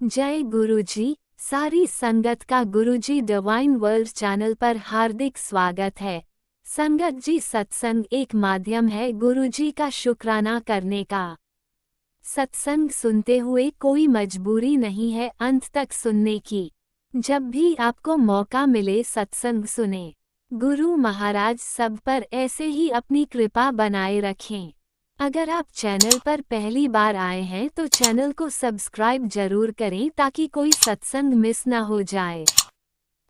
जय गुरुजी। सारी संगत का गुरुजी डिवाइन वर्ल्ड चैनल पर हार्दिक स्वागत है। संगत जी, सत्संग एक माध्यम है गुरुजी का शुक्राना करने का। सत्संग सुनते हुए कोई मजबूरी नहीं है अंत तक सुनने की। जब भी आपको मौका मिले सत्संग सुने। गुरु महाराज सब पर ऐसे ही अपनी कृपा बनाए रखें। अगर आप चैनल पर पहली बार आए हैं तो चैनल को सब्सक्राइब जरूर करें ताकि कोई सत्संग मिस ना हो जाए।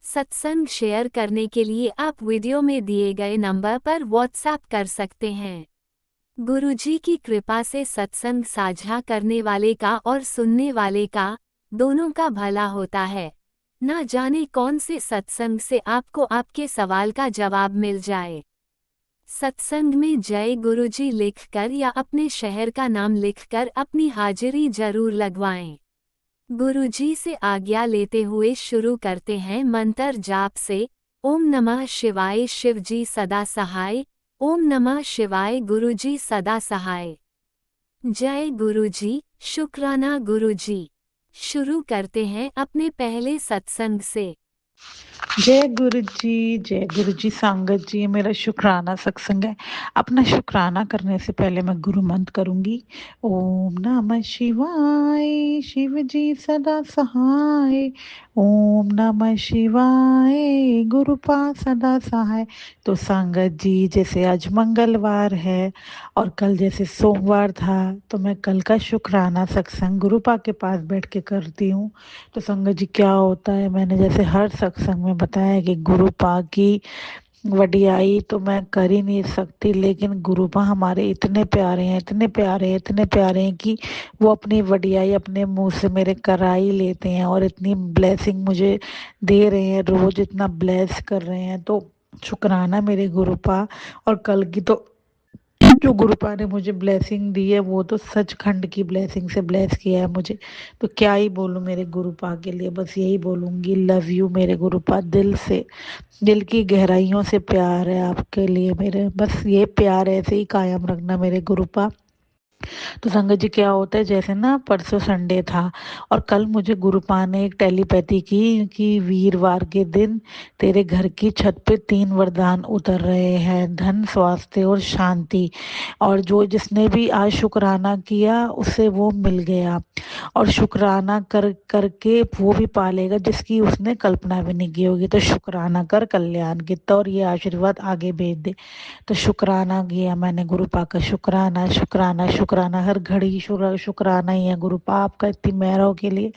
सत्संग शेयर करने के लिए आप वीडियो में दिए गए नंबर पर व्हाट्सएप कर सकते हैं। गुरुजी की कृपा से सत्संग साझा करने वाले का और सुनने वाले का, दोनों का भला होता है। ना जाने कौन से सत्संग से आपको आपके सवाल का जवाब मिल जाए। सत्संग में जय गुरुजी लिखकर या अपने शहर का नाम लिखकर अपनी हाजिरी जरूर लगवाएं। गुरुजी से आज्ञा लेते हुए शुरू करते हैं मंत्र जाप से। ओम नमः शिवाय, शिवजी सदा सहाय। ओम नमः शिवाय, गुरुजी सदा सहाय। जय गुरुजी, शुक्राना गुरुजी। शुरू करते हैं अपने पहले सत्संग से। जय गुरु जी संगत जी। मेरा शुक्राना सत्संग है। अपना शुक्राना करने से पहले मैं गुरु मंत्र करूंगी। ओम नमः शिवाय, शिव जी सदा सहाय। ओम नमः शिवाय, गुरु पास सदा सहाय। तो संगत जी, जैसे आज मंगलवार है और कल जैसे सोमवार था, तो मैं कल का शुक्राना सत्संग गुरुपा के पास बैठ के करती हूँ। तो संगत जी, क्या होता है, मैंने जैसे हर सत्संग में बताया कि गुरुपा की वडियाई तो मैं कर ही नहीं सकती, लेकिन गुरुपा हमारे इतने प्यारे हैं, इतने प्यारे हैं, इतने प्यारे हैं कि वो अपनी वडियाई अपने मुंह से मेरे करा ही लेते हैं और इतनी ब्लेसिंग मुझे दे रहे हैं, रोज इतना ब्लेस कर रहे हैं। तो शुक्राना मेरे गुरुपा। और कल की तो जो गुरुपा ने मुझे ब्लेसिंग दी है वो तो सचखंड की ब्लेसिंग से ब्लेस किया है मुझे। तो क्या ही बोलूं मेरे गुरुपा के लिए, बस यही बोलूंगी, लव यू मेरे गुरुपा। दिल से, दिल की गहराइयों से प्यार है आपके लिए मेरे। बस ये प्यार ऐसे ही कायम रखना मेरे गुरुपा। तो संगत जी, क्या होता है, जैसे ना परसों संडे था और कल मुझे गुरुपा ने एक टेलीपैथी की कि वीरवार के दिन तेरे घर की छत पे 3 वरदान उतर रहे हैं, धन, स्वास्थ्य और शांति। और जो जिसने भी आज शुक्राना किया उसे वो मिल गया। और शुक्राना कर करके वो भी पालेगा जिसकी उसने कल्पना भी नहीं की होगी। तो शुक्राना कर कल्याण की, तो और ये आशीर्वाद आगे भेज दे। तो शुक्राना किया मैंने गुरुपा का। शुक्राना शुक्राना शुक्राना, हर घड़ी शुक्राना ही है गुरुपा आपका, इतनी मेहरों के लिए।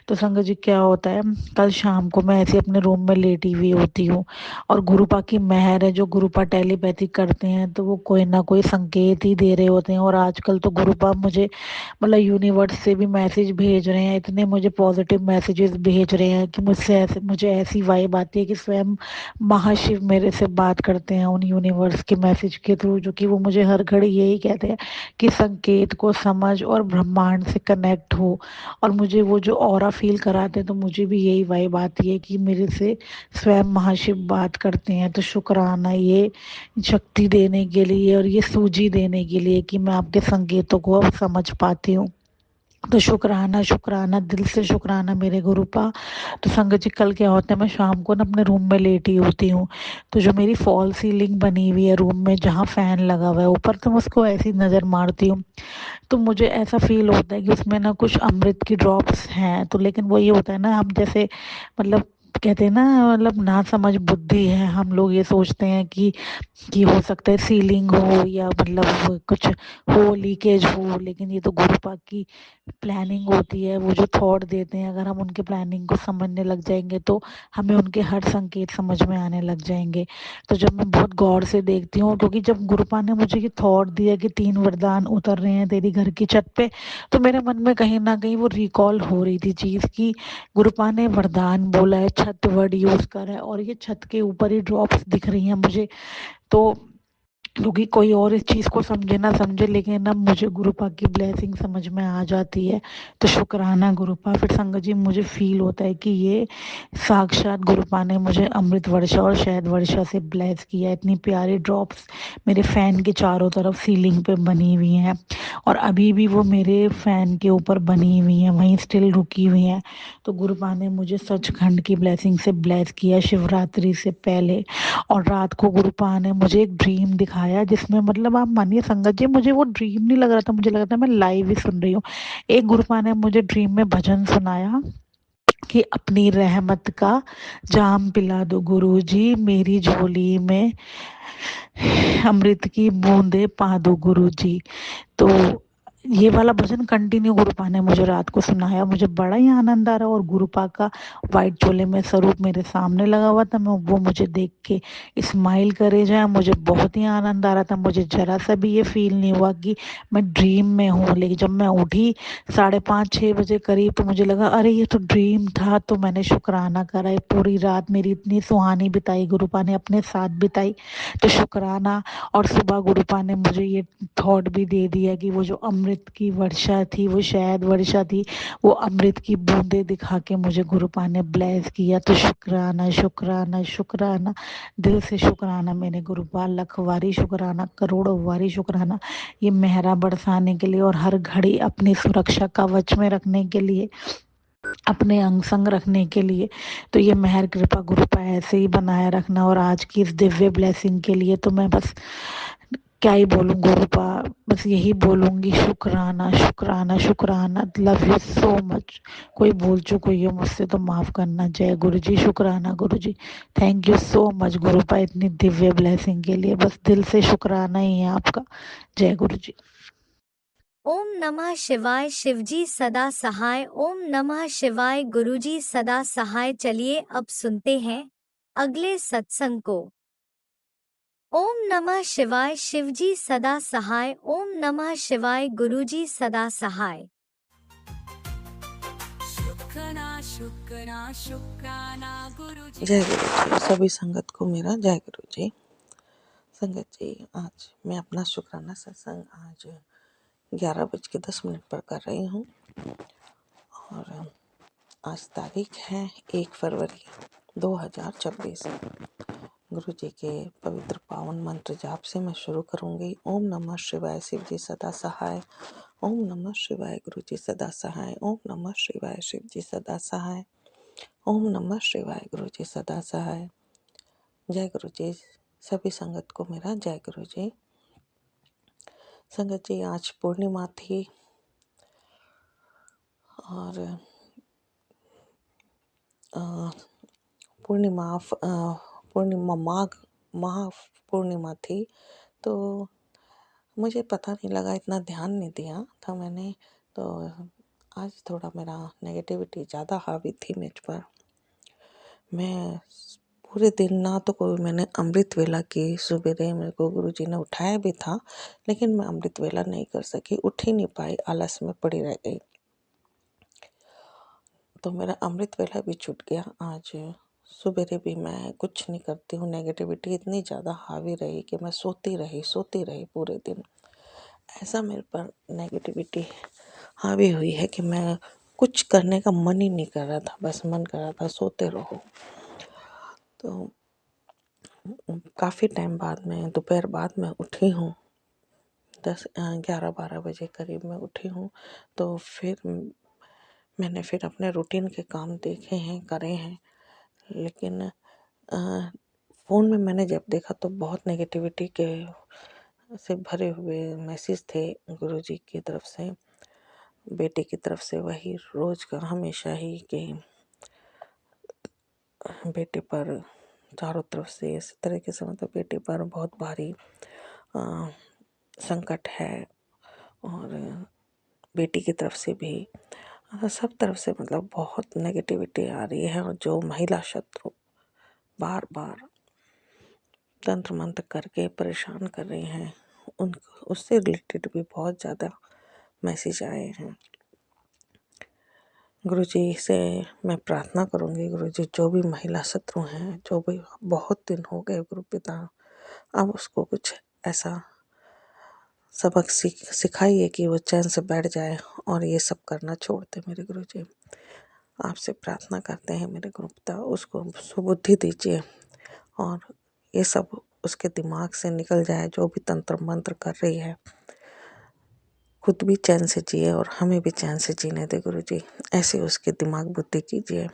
तो संगत जी, क्या होता है, कल शाम को मैं ऐसे अपने रूम में लेटी हुई होती हूँ और गुरुपा की मेहर है, जो गुरुपा टेलीपैथी करते हैं तो वो कोई ना कोई संकेत ही दे रहे होते हैं। और आजकल तो गुरुपा मुझे मतलब यूनिवर्स से भी मैसेज भेज रहे हैं, इतने मुझे पॉजिटिव मैसेजेस भेज रहे हैं कि मुझे ऐसी वाइब आती है कि स्वयं महाशिव मेरे से बात करते हैं उन यूनिवर्स के मैसेज के थ्रू, जो कि वो मुझे हर घड़ी यही कहते हैं कि संकेत को समझ और ब्रह्मांड से कनेक्ट हो। और मुझे वो जो ऑरा फील कराते हैं तो मुझे भी यही वाइब आती है कि मेरे से स्वयं महाशिव बात करते हैं। तो शुक्राना ये शक्ति देने के लिए और ये सूझी देने के लिए कि मैं आपके संकेतों को अब समझ पाती हूँ। तो शुक्राना शुक्राना, दिल से शुक्राना मेरे गुरुपा। तो संगत जी, कल क्या होता है, मैं शाम को ना अपने रूम में लेटी होती हूँ, तो जो मेरी फॉल सीलिंग बनी हुई है रूम में जहाँ फैन लगा हुआ है ऊपर, तो मैं उसको ऐसी नज़र मारती हूँ तो मुझे ऐसा फील होता है कि उसमें ना कुछ अमृत की ड्रॉप्स हैं। तो लेकिन वो ये होता है ना, हम जैसे मतलब कहते हैं ना, मतलब ना समझ बुद्धि है, हम लोग ये सोचते हैं कि हो सकता है सीलिंग हो या मतलब कुछ हो, लीकेज हो। लेकिन ये तो गुरु पाक की प्लानिंग होती है, वो जो थॉट देते हैं, अगर हम उनके प्लानिंग को समझने लग जाएंगे तो हमें उनके हर संकेत समझ में आने लग जाएंगे। तो जब मैं बहुत गौर से देखती हूँ, क्योंकि जब गुरुपा ने मुझे ये थॉट दिया कि 3 वरदान उतर रहे हैं तेरी घर की छत पे, तो मेरे मन में कहीं ना कहीं वो रिकॉल हो रही थी चीज़ की गुरुपा ने वरदान बोला है, छत वर्ड यूज़ करा है और ये छत के ऊपर ही ड्रॉप्स दिख रही हैं मुझे। तो क्योंकि कोई और इस चीज़ को समझे ना समझे, लेकिन अब मुझे गुरुपा की ब्लेसिंग समझ में आ जाती है। तो शुक्राना गुरुपा। फिर संगत जी मुझे फील होता है कि ये साक्षात गुरुपा ने मुझे अमृत वर्षा और शहद वर्षा से ब्लेस किया। इतनी प्यारी ड्रॉप्स मेरे फ़ैन के चारों तरफ सीलिंग पे बनी हुई हैं, और अभी भी वो मेरे फ़ैन के ऊपर बनी हुई हैं, वहीं स्टिल रुकी हुई हैं। तो गुरुपा ने मुझे सचखंड की ब्लेसिंग से ब्लेस किया शिवरात्रि से पहले। और रात को गुरुपा ने मुझे एक ड्रीम दिखाया, जिसमें मतलब आप मानिए संगत जी, मुझे वो ड्रीम नहीं लग रहा था, मुझे लग रहा था मैं लाइव ही सुन रही हूँ। एक गुरुपा ने मुझे ड्रीम में भजन सुनाया कि अपनी रहमत का जाम पिला दो गुरुजी, मेरी झोली में अमृत की बूंदे पा दो गुरुजी। तो ये वाला भजन कंटिन्यू गुरुपा ने मुझे रात को सुनाया। मुझे बड़ा ही आनंद आ रहा, और गुरुपा का वाइट चोले में स्वरूप मेरे सामने लगा हुआ था। मैं वो मुझे देख के स्माइल करे जाए, मुझे बहुत ही आनंद आ रहा था। मुझे जरा सा भी ये फील नहीं हुआ कि मैं ड्रीम में हूँ। लेकिन जब मैं उठी 5:30-6 बजे करीब, तो मुझे लगा अरे ये तो ड्रीम था। तो मैंने शुक्राना करा। ये पूरी रात मेरी इतनी सुहानी बिताई, गुरुपा ने अपने साथ बिताई, तो शुक्राना। और सुबह गुरुपा ने मुझे ये थॉट भी दे दिया कि वो जो अमृत की वर्षा थी, वो शायद वर्षा थी, वो अमृत की बूंदे दिखा के मुझे गुरुपा ने ब्लेस किया। तो शुक्राना शुक्राना शुक्राना, दिल से शुक्राना मेरे गुरुपा। लखवारी शुक्राना, करोड़ों वारी शुक्राना, ये मेहरा बरसाने के लिए और हर घड़ी अपनी सुरक्षा कवच में रखने के लिए, अपने अंग संग रखने के लिए। तो ये मेहर कृपा गुरुपा ऐसे ही बनाए रखना। और आज की इस दिव्य ब्लेसिंग के लिए तो मैं बस क्या ही बोलूँ गुरुपा, बस यही बोलूँगी शुक्राना शुक्राना शुक्राना। Love you so much. कोई भूल चूक हुई हो मुझसे तो माफ़ करना। जय गुरु जी, शुक्राना गुरु जी। थैंक यू सो मच गुरुपा, इतनी दिव्य ब्लेसिंग के लिए। बस दिल से शुक्राना ही है आपका। जय गुरु जी। ओम नमः शिवाय। शिवजी सदा सहाय। ओम नमः शिवाय। गुरुजी सदा सहाय। चलिए अब सुनते हैं अगले सत्संग को। ओम नमः शिवाय। शिवजी सदा सहाय। ओम नमः शिवाय। गुरुजी सदा सहाय। जय गुरु जी। सभी संगत को मेरा जय गुरु जी। संगत जी, आज मैं अपना शुक्राना सत्संग आज 11:10 पर कर रही हूँ, और आज तारीख है 1 फरवरी 2026। गुरु जी के पवित्र पावन मंत्र जाप से मैं शुरू करूँगी। ओम नमः शिवाय। शिव जी सदा सहाय। ओम नमः शिवाय। गुरु जी सदा सहाय। ओम नमः शिवाय। शिव जी सदा सहाय। ओम नमः शिवाय। गुरु जी सदा सहाय। जय गुरु जी। सभी संगत को मेरा जय गुरु जी। संगत जी, आज पूर्णिमा थी, और पूर्णिमा माघ महा पूर्णिमा थी। तो मुझे पता नहीं लगा, इतना ध्यान नहीं दिया था मैंने। तो आज थोड़ा मेरा नेगेटिविटी ज़्यादा हावी थी मुझ पर। मैं पूरे दिन ना तो कोई मैंने अमृत वेला की। सुबह मेरे को गुरुजी ने उठाया भी था, लेकिन मैं अमृत वेला नहीं कर सकी, उठ ही नहीं पाई, आलस में पड़ी रह गई। तो मेरा अमृत वेला भी छूट गया। आज सुबह भी मैं कुछ नहीं करती हूँ, नेगेटिविटी इतनी ज़्यादा हावी रही कि मैं सोती रही पूरे दिन। ऐसा मेरे पर नेगेटिविटी हावी हुई है कि मैं कुछ करने का मन ही नहीं कर रहा था, बस मन कर रहा था सोते रहो। तो काफ़ी टाइम बाद में, दोपहर बाद में उठी हूँ, 11-12 बजे करीब मैं उठी हूँ। तो फिर मैंने अपने रूटीन के काम देखे हैं, करे हैं, लेकिन फ़ोन में मैंने जब देखा तो बहुत नेगेटिविटी के से भरे हुए मैसेज थे गुरुजी की तरफ से, बेटे की तरफ से। वही रोज़ का हमेशा ही कि बेटे पर चारों तरफ से इस तरीके से, मतलब बेटे पर बहुत भारी संकट है, और बेटी की तरफ से भी, सब तरफ से मतलब बहुत नेगेटिविटी आ रही है। और जो महिला शत्रु बार बार तंत्र मंत्र करके परेशान कर रही हैं, उन उससे रिलेटेड भी बहुत ज़्यादा मैसेज आए हैं। गुरुजी से मैं प्रार्थना करूंगी, गुरुजी जो भी महिला शत्रु हैं, जो भी बहुत दिन हो गए गुरु पिता, अब उसको कुछ ऐसा सबक सिखाइए कि वो चैन से बैठ जाए और ये सब करना छोड़ दे मेरे गुरुजी। आपसे प्रार्थना करते हैं मेरे गुरु पिता, उसको सुबुद्धि दीजिए और ये सब उसके दिमाग से निकल जाए, जो भी तंत्र मंत्र कर रही है। खुद भी चैन से जिए और हमें भी चैन से जीने दे गुरुजी। ऐसे उसकी दिमाग बुद्धि कीजिए।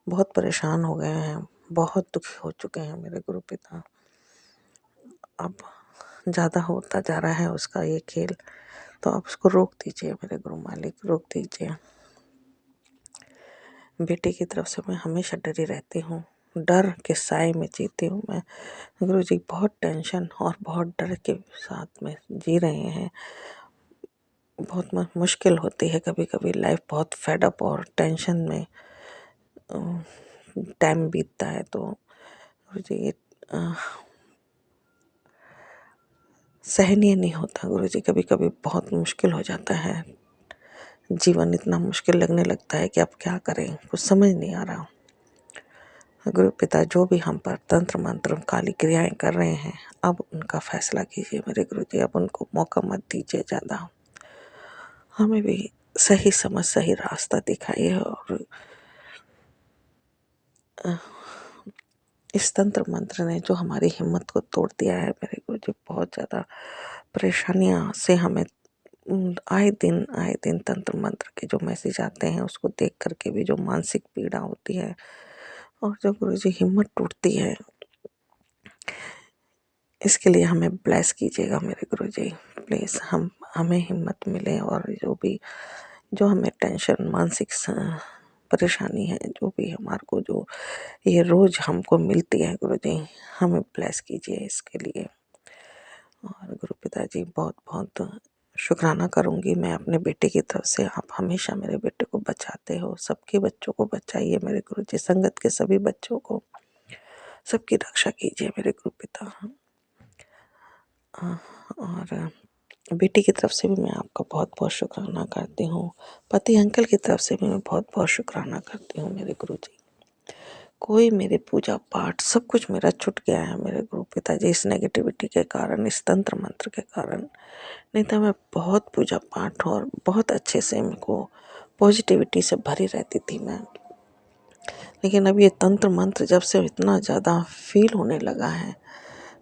बहुत परेशान हो गए हैं, बहुत दुखी हो चुके हैं मेरे गुरु पिता। अब ज़्यादा होता जा रहा है उसका ये खेल, तो आप उसको रोक दीजिए मेरे गुरु मालिक, रोक दीजिए। बेटे की तरफ से मैं हमेशा डरी रहती हूँ, डर के साए में जीती हूँ मैं गुरुजी। बहुत टेंशन और बहुत डर के साथ में जी रहे हैं। बहुत मुश्किल होती है कभी कभी लाइफ, बहुत फेड अप और टेंशन में टाइम बीतता है। तो गुरुजी ये सहनीय नहीं होता गुरुजी, कभी कभी बहुत मुश्किल हो जाता है। जीवन इतना मुश्किल लगने लगता है कि अब क्या करें, कुछ समझ नहीं आ रहा। गुरु पिता, जो भी हम पर तंत्र मंत्र काली क्रियाएं कर रहे हैं, अब उनका फैसला कीजिए मेरे गुरुजी। अब उनको मौका मत दीजिए ज़्यादा, हमें भी सही समझ सही रास्ता दिखाइए। और इस तंत्र मंत्र ने जो हमारी हिम्मत को तोड़ दिया है मेरे गुरुजी, बहुत ज़्यादा परेशानियां से हमें आए दिन तंत्र मंत्र के जो मैसेज आते हैं, उसको देख करके भी जो मानसिक पीड़ा होती है और जो गुरुजी हिम्मत टूटती है, इसके लिए हमें ब्लेस कीजिएगा मेरे गुरुजी। प्लीज़ हमें हिम्मत मिले और जो हमें टेंशन मानसिक परेशानी है, जो भी हमारे को जो ये रोज़ हमको मिलती है गुरुजी, हमें ब्लेस कीजिए इसके लिए। और गुरु पिताजी, बहुत बहुत शुक्राना करूँगी मैं अपने बेटे की तरफ से। आप हमेशा मेरे बेटे को बचाते हो, सबके बच्चों को बचाइए मेरे गुरुजी, संगत के सभी बच्चों को, सबकी रक्षा कीजिए मेरे गुरु पिता। और बेटी की तरफ से भी मैं आपका बहुत बहुत शुक्राना करती हूँ। पति अंकल की तरफ से भी मैं बहुत बहुत शुक्राना करती हूँ मेरे गुरुजी। कोई मेरे पूजा पाठ सब कुछ मेरा छूट गया है मेरे गुरु पिताजी, इस नेगेटिविटी के कारण, इस तंत्र मंत्र के कारण। नहीं तो मैं बहुत पूजा पाठ और बहुत अच्छे से मेरे पॉजिटिविटी से भरी रहती थी मैं। लेकिन अब ये तंत्र मंत्र जब से इतना ज़्यादा फील होने लगा है,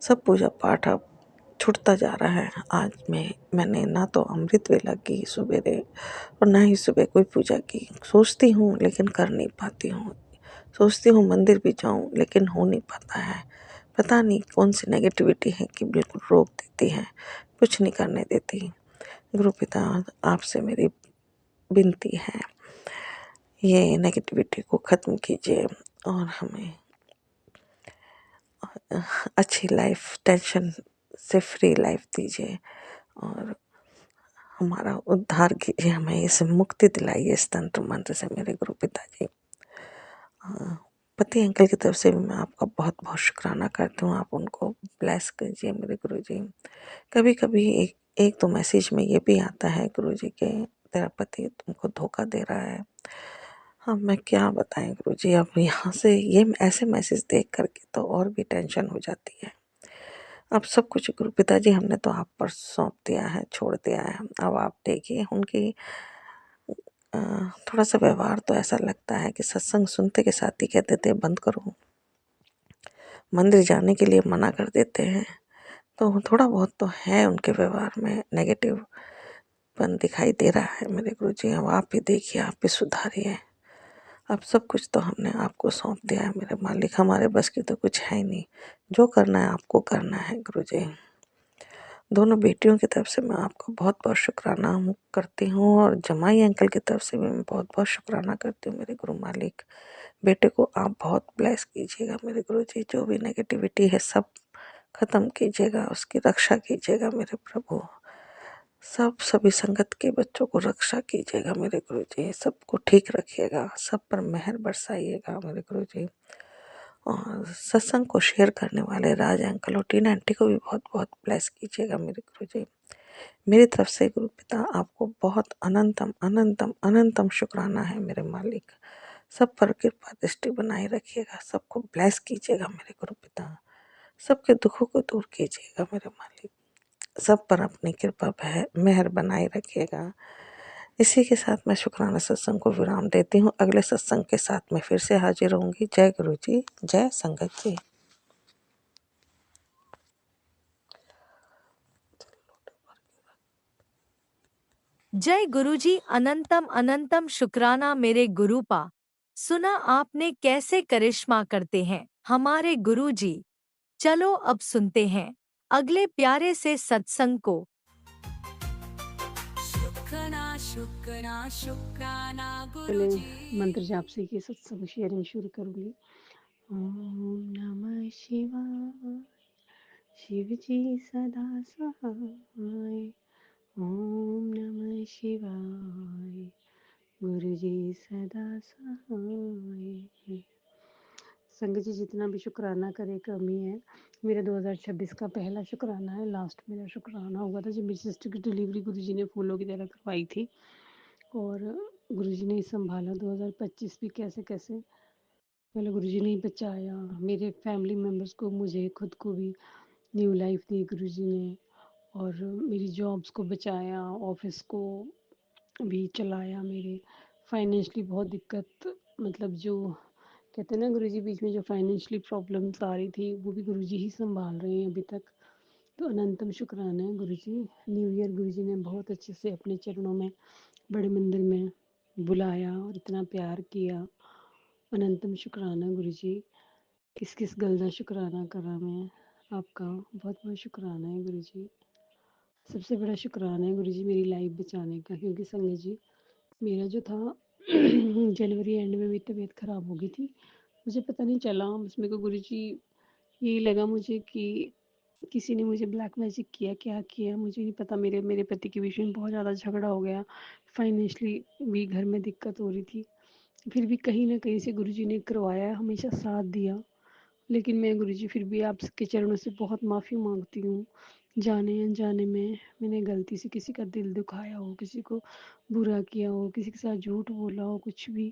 सब पूजा पाठ अब छूटता जा रहा है। आज मैंने ना तो अमृत वेला की सुबेरे और ना ही सुबह कोई पूजा की। सोचती हूँ लेकिन कर नहीं पाती हूँ, सोचती हूँ मंदिर भी जाऊँ लेकिन हो नहीं पाता है। पता नहीं कौन सी नेगेटिविटी है कि बिल्कुल रोक देती है, कुछ नहीं करने देती। गुरु पिता, आपसे मेरी विनती है, ये नेगेटिविटी को ख़त्म कीजिए और हमें अच्छी लाइफ, टेंशन से फ्री लाइफ दीजिए और हमारा उद्धार कीजिए, हमें इससे मुक्ति दिलाइए इस तंत्र मंत्र से मेरे गुरु पिताजी। पति अंकल की तरफ से भी मैं आपका बहुत बहुत शुक्राना करती हूँ। आप उनको ब्लेस कीजिए मेरे गुरुजी। कभी कभी एक दो मैसेज में ये भी आता है गुरुजी के तेरा पति तुमको धोखा दे रहा है। हाँ, मैं क्या बताएं गुरुजी, अब यहाँ से ये ऐसे मैसेज देख करके तो और भी टेंशन हो जाती है। अब सब कुछ गुरु पिताजी हमने तो आप पर सौंप दिया है, छोड़ दिया है। अब आप देखिए उनकी थोड़ा सा व्यवहार तो ऐसा लगता है कि सत्संग सुनते के साथ ही कहते थे बंद करो, मंदिर जाने के लिए मना कर देते हैं। तो थोड़ा बहुत तो है उनके व्यवहार में नेगेटिव पन दिखाई दे रहा है मेरे गुरुजी। अब आप भी देखिए, आप भी सुधारिए। अब सब कुछ तो हमने आपको सौंप दिया है मेरे मालिक, हमारे बस की तो कुछ है ही नहीं। जो करना है आपको करना है गुरुजी। दोनों बेटियों की तरफ से मैं आपको बहुत बहुत शुक्राना करती हूँ और जमाई अंकल की तरफ से भी मैं बहुत बहुत शुक्राना करती हूँ मेरे गुरु मालिक। बेटे को आप बहुत ब्लेस कीजिएगा मेरे गुरुजी, जो भी नेगेटिविटी है सब ख़त्म कीजिएगा, उसकी रक्षा कीजिएगा मेरे प्रभु। सभी संगत के बच्चों को रक्षा कीजिएगा मेरे गुरुजी, सबको ठीक रखिएगा, सब पर मेहर बरसाइएगा मेरे गुरुजी। और सत्संग को शेयर करने वाले राज अंकल और टीना आंटी को भी बहुत बहुत ब्लेस कीजिएगा मेरे गुरुजी। मेरी तरफ से गुरु पिता आपको बहुत अनंतम अनंतम अनंतम शुक्राना है मेरे मालिक। सब पर कृपा दृष्टि बनाए रखिएगा, सबको ब्लेस कीजिएगा मेरे गुरु पिता। सबके दुखों को दूर कीजिएगा मेरे मालिक, सब पर अपनी कृपा मेहर बनाए रखिएगा। इसी के साथ मैं शुक्राना सत्संग को विराम देती हूँ। अगले सत्संग के साथ मैं फिर से हाजिर होंगी। जय गुरु जी, जय संगत जी। जय गुरुजी, अनंतम अनंतम शुक्राना मेरे गुरुपा। सुना आपने कैसे करिश्मा करते हैं हमारे गुरुजी। चलो अब सुनते हैं अगले प्यारे से सत्संग को। शुक्राना शुक्राना शुक्राना पहले गुरुजी। मंत्र जाप से ये सत्संग शेयरिंग शुरू करूंगी। ओम नमः शिवाय, शिव जी सदा सहाय। ओम नमः शिवाय, गुरु जी सदा सहाय। संग जी जितना भी शुक्राना करे कमी है। मेरा 2026 का पहला शुक्राना है। लास्ट मेरा शुक्राना हुआ था जब मेरी सिस्टर की डिलीवरी गुरुजी ने फूलों की तरह करवाई थी, और गुरुजी ने ही संभाला 2025 भी कैसे कैसे। पहले गुरुजी ने ही बचाया, मेरे फैमिली मेम्बर्स को, मुझे खुद को भी न्यू लाइफ दी गुरुजी ने, और मेरी जॉब्स को बचाया, ऑफिस को भी चलाया। मेरे फाइनेंशियली बहुत दिक्कत, मतलब जो कहते हैं ना गुरुजी, बीच में जो फाइनेंशियली प्रॉब्लम्स आ रही थी वो भी गुरुजी ही संभाल रहे हैं अभी तक। तो अनंतम शुक्राना है गुरुजी। न्यू ईयर गुरुजी ने बहुत अच्छे से अपने चरणों में बड़े मंदिर में बुलाया और इतना प्यार किया। अनंतम शुक्राना गुरुजी। किस किस गल का शुक्राना करा मैं आपका। बहुत बहुत शुक्राना है गुरुजी। सबसे बड़ा शुक्राना है गुरुजी मेरी लाइफ बचाने का, क्योंकि संगत जी मेरा जो था जनवरी एंड में मेरी तबीयत ख़राब हो गई थी। मुझे पता नहीं चला, बस मेरे को गुरुजी यही लगा मुझे कि किसी ने मुझे ब्लैक मैजिक किया, क्या किया मुझे नहीं पता। मेरे मेरे पति के बीच में बहुत ज़्यादा झगड़ा हो गया, फाइनेंशियली भी घर में दिक्कत हो रही थी। फिर भी कहीं ना कहीं से गुरुजी ने करवाया, हमेशा साथ दिया। लेकिन मैं गुरुजी फिर भी आपके चरणों से बहुत माफ़ी मांगती हूँ। जाने अनजाने में मैंने गलती से किसी का दिल दुखाया हो, किसी को बुरा किया हो, किसी के साथ झूठ बोला हो, कुछ भी।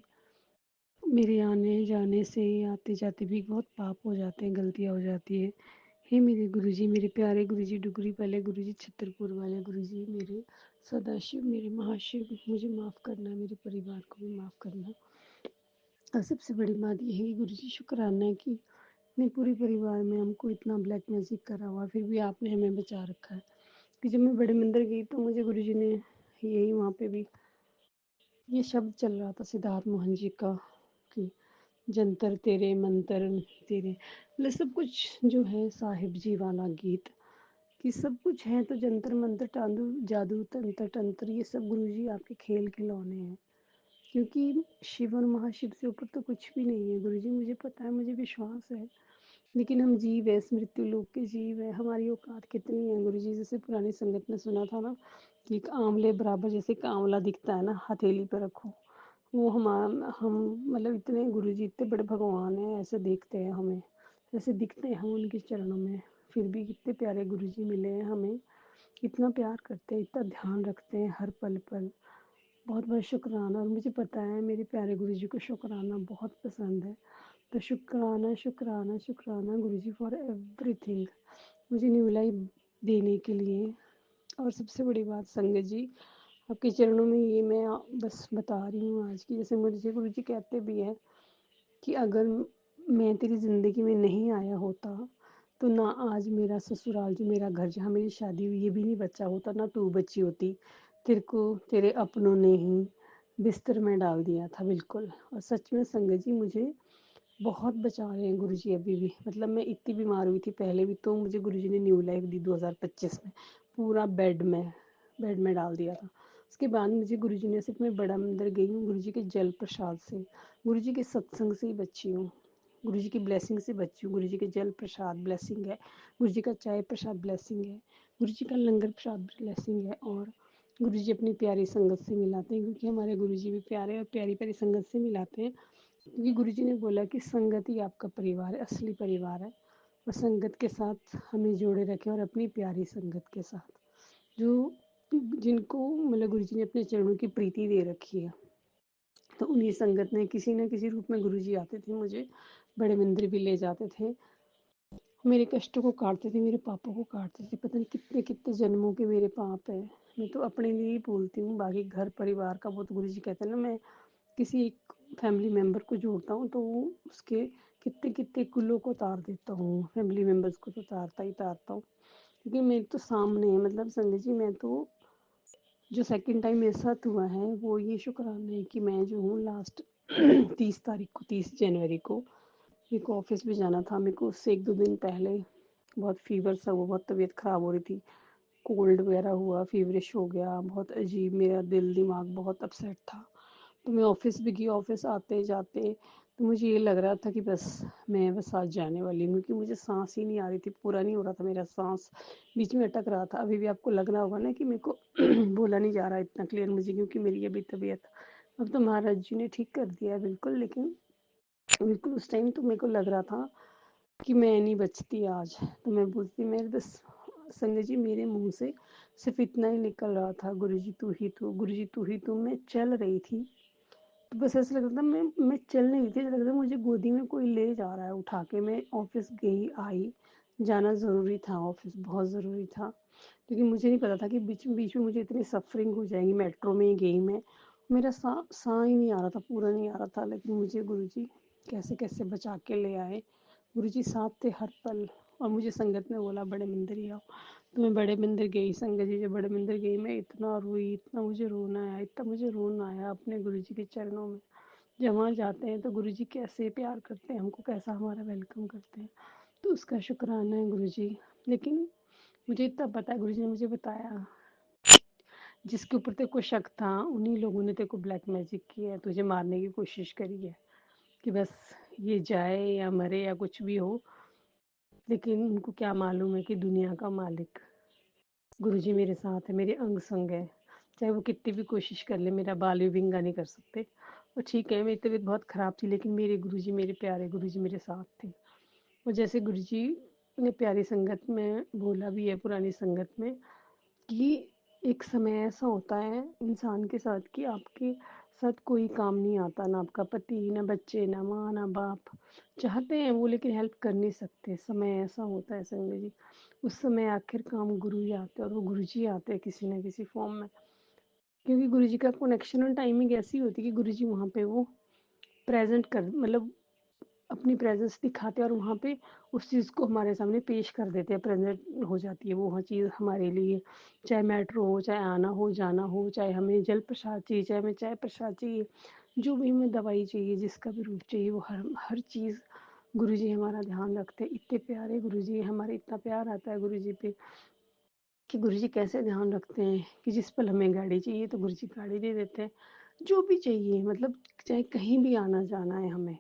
मेरे आने जाने से, आते जाते भी बहुत पाप हो जाते हैं, गलतियाँ हो जाती है। हे मेरे गुरुजी, मेरे प्यारे गुरुजी, डुगरी वाले गुरुजी, छतरपुर वाले गुरुजी, मेरे सदाशिव, मेरे महाशिव, मुझे माफ़ करना, मेरे परिवार को भी माफ़ करना। और सबसे बड़ी बात ये है कि गुरुजी शुक्राना है कि मेरे पूरे परिवार में हमको इतना ब्लैक मैजिक करा हुआ, फिर भी आपने हमें बचा रखा है। कि जब मैं बड़े मंदिर गई तो मुझे गुरुजी ने यही, वहाँ पे भी ये शब्द चल रहा था सिद्धार्थ मोहन जी का कि जंतर तेरे मंतर तेरे, मतलब सब कुछ जो है साहिब जी वाला गीत, कि सब कुछ है तो जंतर मंतर टांदू जादू तंत्र तंत्र, ये सब गुरुजी आपके खेल खिलौने हैं। क्योंकि शिव और महाशिव से ऊपर तो कुछ भी नहीं है गुरुजी, मुझे पता है, मुझे विश्वास है। लेकिन हम जीव है, स्मृत्यु लोक के जीव है, हमारी औकात कितनी है गुरुजी। जैसे पुरानी संगत में सुना था ना कि एक आंवले बराबर, जैसे एक आंवला दिखता है ना हथेली पे रखो, वो हम मतलब इतने गुरुजी इतने बड़े भगवान हैं, ऐसे देखते हैं हमें, ऐसे दिखते हैं हम उनके चरणों में। फिर भी कितने प्यारे गुरुजी मिले हैं हमें, इतना प्यार करते हैं, इतना ध्यान रखते हैं हर पल पल। बहुत बहुत शुक्राना। और मुझे पता है मेरे प्यारे गुरुजी को शुक्राना बहुत पसंद है। तो शुक्राना शुक्राना शुक्राना गुरुजी फॉर एवरीथिंग, मुझे न्यू लाइफ देने के लिए। और सबसे बड़ी बात संगत जी, आपके चरणों में ये मैं बस बता रही हूँ आज की। जैसे मुझे गुरुजी कहते भी हैं कि अगर मैं तेरी ज़िंदगी में नहीं आया होता तो ना आज मेरा ससुराल, जो मेरा घर जहाँ मेरी शादी हुई, ये भी नहीं बचा होता, ना तू बची होती। तेरे को तेरे अपनों ने ही बिस्तर में डाल दिया था, बिल्कुल। और सच में संगत जी मुझे बहुत बचा रहे हैं गुरुजी अभी भी। मतलब मैं इतनी बीमार हुई थी पहले भी, तो मुझे गुरुजी ने न्यू लाइफ दी 2025 में, पूरा बेड में डाल दिया था। उसके बाद मुझे गुरुजी ने, सिर्फ मैं बड़ा मंदिर गई हूँ गुरुजी के जल प्रसाद से, गुरुजी के सत्संग से ही बची हूँ, गुरुजी की ब्लेसिंग से बची हूँ। गुरुजी के जल प्रसाद ब्लेसिंग है, गुरुजी का चाय प्रसाद ब्लेसिंग है, गुरुजी का लंगर प्रसाद ब्लेसिंग है। और गुरुजी अपनी प्यारी संगत से मिलाते हैं, क्योंकि हमारे गुरुजी भी प्यारे और प्यारी प्यारी संगत से मिलाते हैं। क्योंकि गुरुजी ने बोला कि संगत ही आपका परिवार है, असली परिवार है। और संगत के साथ हमें जोड़े रखें, और अपनी प्यारी संगत के साथ जो जिनको मतलब गुरुजी ने अपने चरणों की प्रीति दे रखी है। तो उन्हीं संगत ने किसी न किसी रूप में गुरुजी आते थे, मुझे बड़े मंदिर भी ले जाते थे। मेरे कष्टों को काटते थे, मेरे पापों को काटते थे, पता नहीं कितने कितने जन्मों के मेरे पाप है। मैं तो अपने लिए ही बोलती हूँ, बाकी घर परिवार का वो तो गुरु जी कहते हैं ना, मैं किसी एक फैमिली मेंबर को जोड़ता हूँ तो वो उसके कितने कितने कुलों को उतार देता हूँ, फैमिली मेंबर्स को तो उतारता ही उतारता हूँ। क्योंकि मेरे तो सामने है, मतलब संजय जी, मैं तो जो सेकंड टाइम मेरे साथ हुआ है वो ये शुक्राना है कि मैं जो हूँ लास्ट 30 तारीख को, 30 जनवरी को मेरे को ऑफिस भी जाना था। मेरे को उससे 1-2 दिन पहले बहुत फीवर सा हुआ, बहुत तबीयत ख़राब हो रही थी, कोल्ड वगैरह हुआ, फीवरिश हो गया, बहुत अजीब, मेरा दिल दिमाग बहुत अपसेट था। तो मैं ऑफिस भी गई, ऑफिस आते जाते तो मुझे ये लग रहा था कि मैं बस आज जाने वाली हूँ, क्योंकि मुझे सांस ही नहीं आ रही थी, पूरा नहीं हो रहा था मेरा सांस, बीच में अटक रहा था। अभी भी आपको लग रहा होगा ना कि मेरे को बोला नहीं जा रहा इतना क्लियर मुझे, क्योंकि मेरी अभी तबीयत, अब तो महाराज जी ने ठीक कर दिया है बिल्कुल, लेकिन बिल्कुल उस टाइम तो मेरे को लग रहा था कि मैं नहीं बचती आज। तो मैं बोलती, मेरे बस संजय जी मेरे मुंह से सिर्फ इतना ही निकल रहा था, गुरु जी तू ही तू, गुरु जी तू ही तू। मैं चल रही थी तो बस ऐसा लग रहा था, मैं चल नहीं रही थी, ऐसा लग रहा था मुझे गोदी में कोई ले जा रहा है उठा के। मैं ऑफिस गई आई, जाना ज़रूरी था ऑफिस, बहुत ज़रूरी था, क्योंकि मुझे नहीं पता था कि बीच बीच में मुझे इतनी सफरिंग हो जाएगी। मेट्रो में ही गई मैं, मेरा साह ही नहीं आ रहा था, पूरा नहीं आ रहा था, लेकिन मुझे गुरुजी कैसे कैसे बचा के ले आए। गुरुजी साथ थे हर पल, और मुझे संगत ने बोला बड़े मंदिर ही आओ, तो मैं बड़े मंदिर गई। संगत जी जब बड़े मंदिर गई, मैं इतना रोई, इतना मुझे रोना आया, इतना मुझे रोना आया अपने गुरुजी के चरणों में। जब वहाँ जाते हैं तो गुरुजी कैसे प्यार करते हैं हमको, कैसा हमारा वेलकम करते हैं, तो उसका शुक्राना है गुरुजी। लेकिन मुझे इतना पता है, गुरुजी ने मुझे बताया, जिसके ऊपर तेरे को शक था उन्हीं लोगों ने तेरे को ब्लैक मैजिक किया है, तुझे मारने की कोशिश करी है, कि बस ये जाए या मरे या कुछ भी हो। लेकिन उनको क्या मालूम है कि दुनिया का मालिक गुरुजी मेरे साथ है, मेरे अंग संग है। चाहे वो कितनी भी कोशिश कर ले, मेरा बाल भी विंगा नहीं कर सकते। और ठीक है, मेरी तबीयत बहुत ख़राब थी, लेकिन मेरे गुरुजी, मेरे प्यारे गुरुजी मेरे साथ थे। और जैसे गुरुजी ने प्यारी संगत में बोला भी है, पुरानी संगत में, कि एक समय ऐसा होता है इंसान के साथ कि आपके साथ कोई काम नहीं आता, ना आपका पति, ना बच्चे, ना माँ, ना बाप, चाहते हैं वो लेकिन हेल्प कर नहीं सकते। समय ऐसा होता है संजय जी, उस समय आखिर काम गुरु ही आते हैं, और वो गुरु जी आते हैं किसी न किसी फॉर्म में, क्योंकि गुरु जी का कनेक्शन और टाइमिंग ऐसी होती है कि गुरु जी वहाँ पे वो प्रेजेंट कर, मतलब अपनी प्रेजेंस दिखाते हैं, और वहाँ पे उस चीज़ को हमारे सामने पेश कर देते हैं, प्रेजेंट हो जाती है वो वहाँ चीज़ हमारे लिए। चाहे मेट्रो हो, चाहे आना हो जाना हो, चाहे हमें जल प्रसाद चाहिए, चाहे हमें चाय प्रसाद चाहिए, जो भी हमें दवाई चाहिए, जिसका भी रूप चाहिए, वो हर हर चीज़ गुरुजी हमारा ध्यान रखते हैं। इतने प्यारे गुरुजी, हमारे इतना प्यार आता है गुरुजी पे कि गुरुजी कैसे ध्यान रखते हैं कि जिस पल हमें गाड़ी चाहिए तो गुरुजी गाड़ी दे देते हैं, जो भी चाहिए, मतलब चाहे कहीं भी आना जाना है हमें,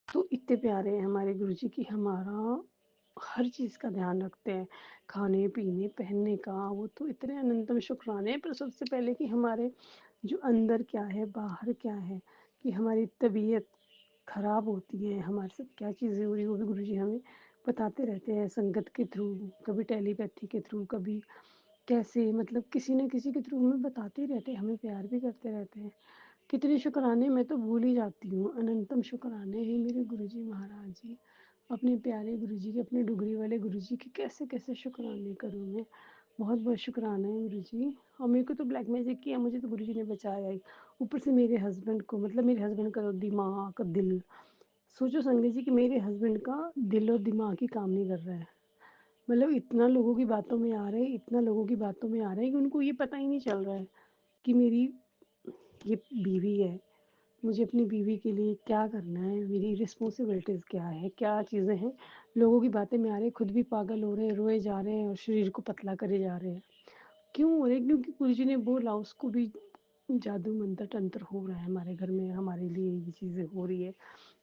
तो इतने प्यारे हैं हमारे गुरुजी कि हमारा हर चीज़ का ध्यान रखते हैं, खाने पीने पहनने का, वो तो इतने अनंतम शुक्राने हैं। पर सबसे पहले कि हमारे जो अंदर क्या है बाहर क्या है, कि हमारी तबीयत खराब होती है, हमारे साथ क्या चीज़ें हो रही है, वो भी गुरुजी हमें बताते रहते हैं संगत के थ्रू, कभी टेलीपैथी के थ्रू, कभी कैसे, मतलब किसी न किसी के थ्रू हमें बताते ही रहते हैं, हमें प्यार भी करते रहते हैं। कितने शुक्राने, मैं तो भूल ही जाती हूँ, अनंतम शुक्राने हैं मेरे गुरुजी महाराज जी, अपने प्यारे गुरुजी के, अपने डुगरी वाले गुरुजी के कैसे कैसे शुक्राने करूँ मैं। बहुत बहुत शुक्राना है गुरुजी। और मेरे को तो ब्लैक मैजिक किया, मुझे तो गुरुजी ने बचाया ही, ऊपर से मेरे हस्बैंड को, मतलब मेरे हस्बैंड का दिमाग दिल, सोचो संजय जी कि मेरे हस्बैंड का दिल और दिमाग ही काम नहीं कर रहा है, मतलब इतना लोगों की बातों में आ रहे हैं, इतना लोगों की बातों में आ रहे हैं कि उनको ये पता ही नहीं चल रहा है कि मेरी ये बीवी है, मुझे अपनी बीवी के लिए क्या करना है, मेरी रिस्पॉन्सिबिलिटीज़ क्या है, क्या चीज़ें हैं। लोगों की बातें में आ रहे हैं, खुद भी पागल हो रहे हैं, रोए जा रहे हैं और शरीर को पतला करे जा रहे हैं। क्यों हो रहे हैं? क्योंकि गुरुजी ने बोला, उसको भी जादू मंत्र तंत्र हो रहा है हमारे घर में, हमारे लिए ये चीज़ें हो रही है,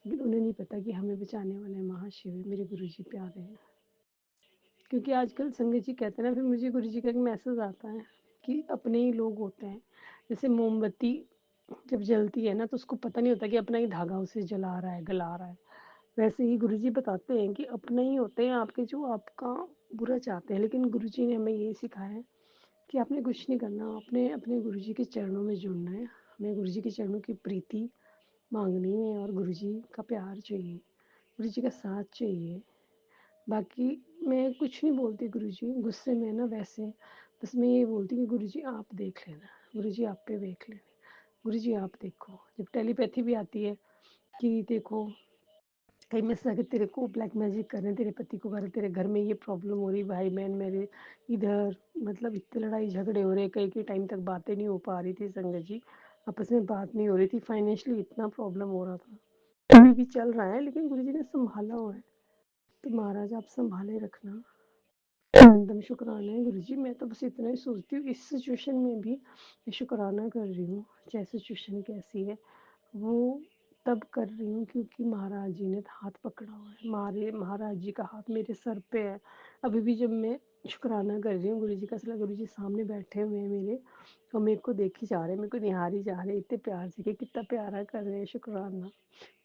लेकिन उन्हें नहीं पता कि हमें बचाने वाले महाशिव है, मेरे गुरुजी प्यारे हैं। क्योंकि आजकल संगत जी कहते हैं ना, फिर मुझे गुरुजी का एक मैसेज आता है कि अपने ही लोग होते हैं, जैसे मोमबत्ती जब जलती है ना तो उसको पता नहीं होता कि अपना ही धागा उसे जला रहा है, गला रहा है। वैसे ही गुरुजी बताते हैं कि अपने ही होते हैं आपके जो आपका बुरा चाहते हैं, लेकिन गुरुजी ने हमें ये सिखाया है कि आपने कुछ नहीं करना, आपने अपने गुरुजी के चरणों में जुड़ना है, हमें गुरुजी के चरणों की प्रीति मांगनी है, और गुरुजी का प्यार चाहिए, गुरुजी का साथ चाहिए, बाकी मैं कुछ नहीं बोलती गुरुजी, गुस्से में ना वैसे, बस मैं ये बोलती हूँ कि गुरुजी आप देख लेना, गुरुजी आप पे देख लेना, गुरुजी आप देखो। जब टेलीपैथी भी आती है कि देखो कहीं में से अगर तेरे को ब्लैक मैजिक कर रहे हैं, तेरे पति को कर रहे हैं, तेरे घर में ये प्रॉब्लम हो रही, भाई बहन मेरे इधर मतलब इतने लड़ाई झगड़े हो रहे, कई कई टाइम तक बातें नहीं हो पा रही थी संगत जी, आपस में बात नहीं हो रही थी, फाइनेंशियली इतना प्रॉब्लम हो रहा था। अभी भी चल रहा है लेकिन गुरुजी ने संभाला हुआ है, तो महाराज आप संभाले रखना। एकदम शुक्राना है गुरुजी, मैं तो बस इतना ही सोचती हूँ इस सिचुएशन में भी मैं शुक्राना कर रही हूँ, चाहे सिचुएशन कैसी है वो तब कर रही हूँ क्योंकि महाराज जी ने हाथ पकड़ा हुआ है, महाराज जी का हाथ मेरे सर पे है। अभी भी जब मैं शुक्राना कर रही हूँ गुरु जी का, असला गुरु जी सामने बैठे हुए हैं मेरे और मेरे को देखी जा रहे हैं, मेरे को निहारी जा रहे हैं इतने प्यार से कि कितना प्यारा कर रहे हैं शुक्राना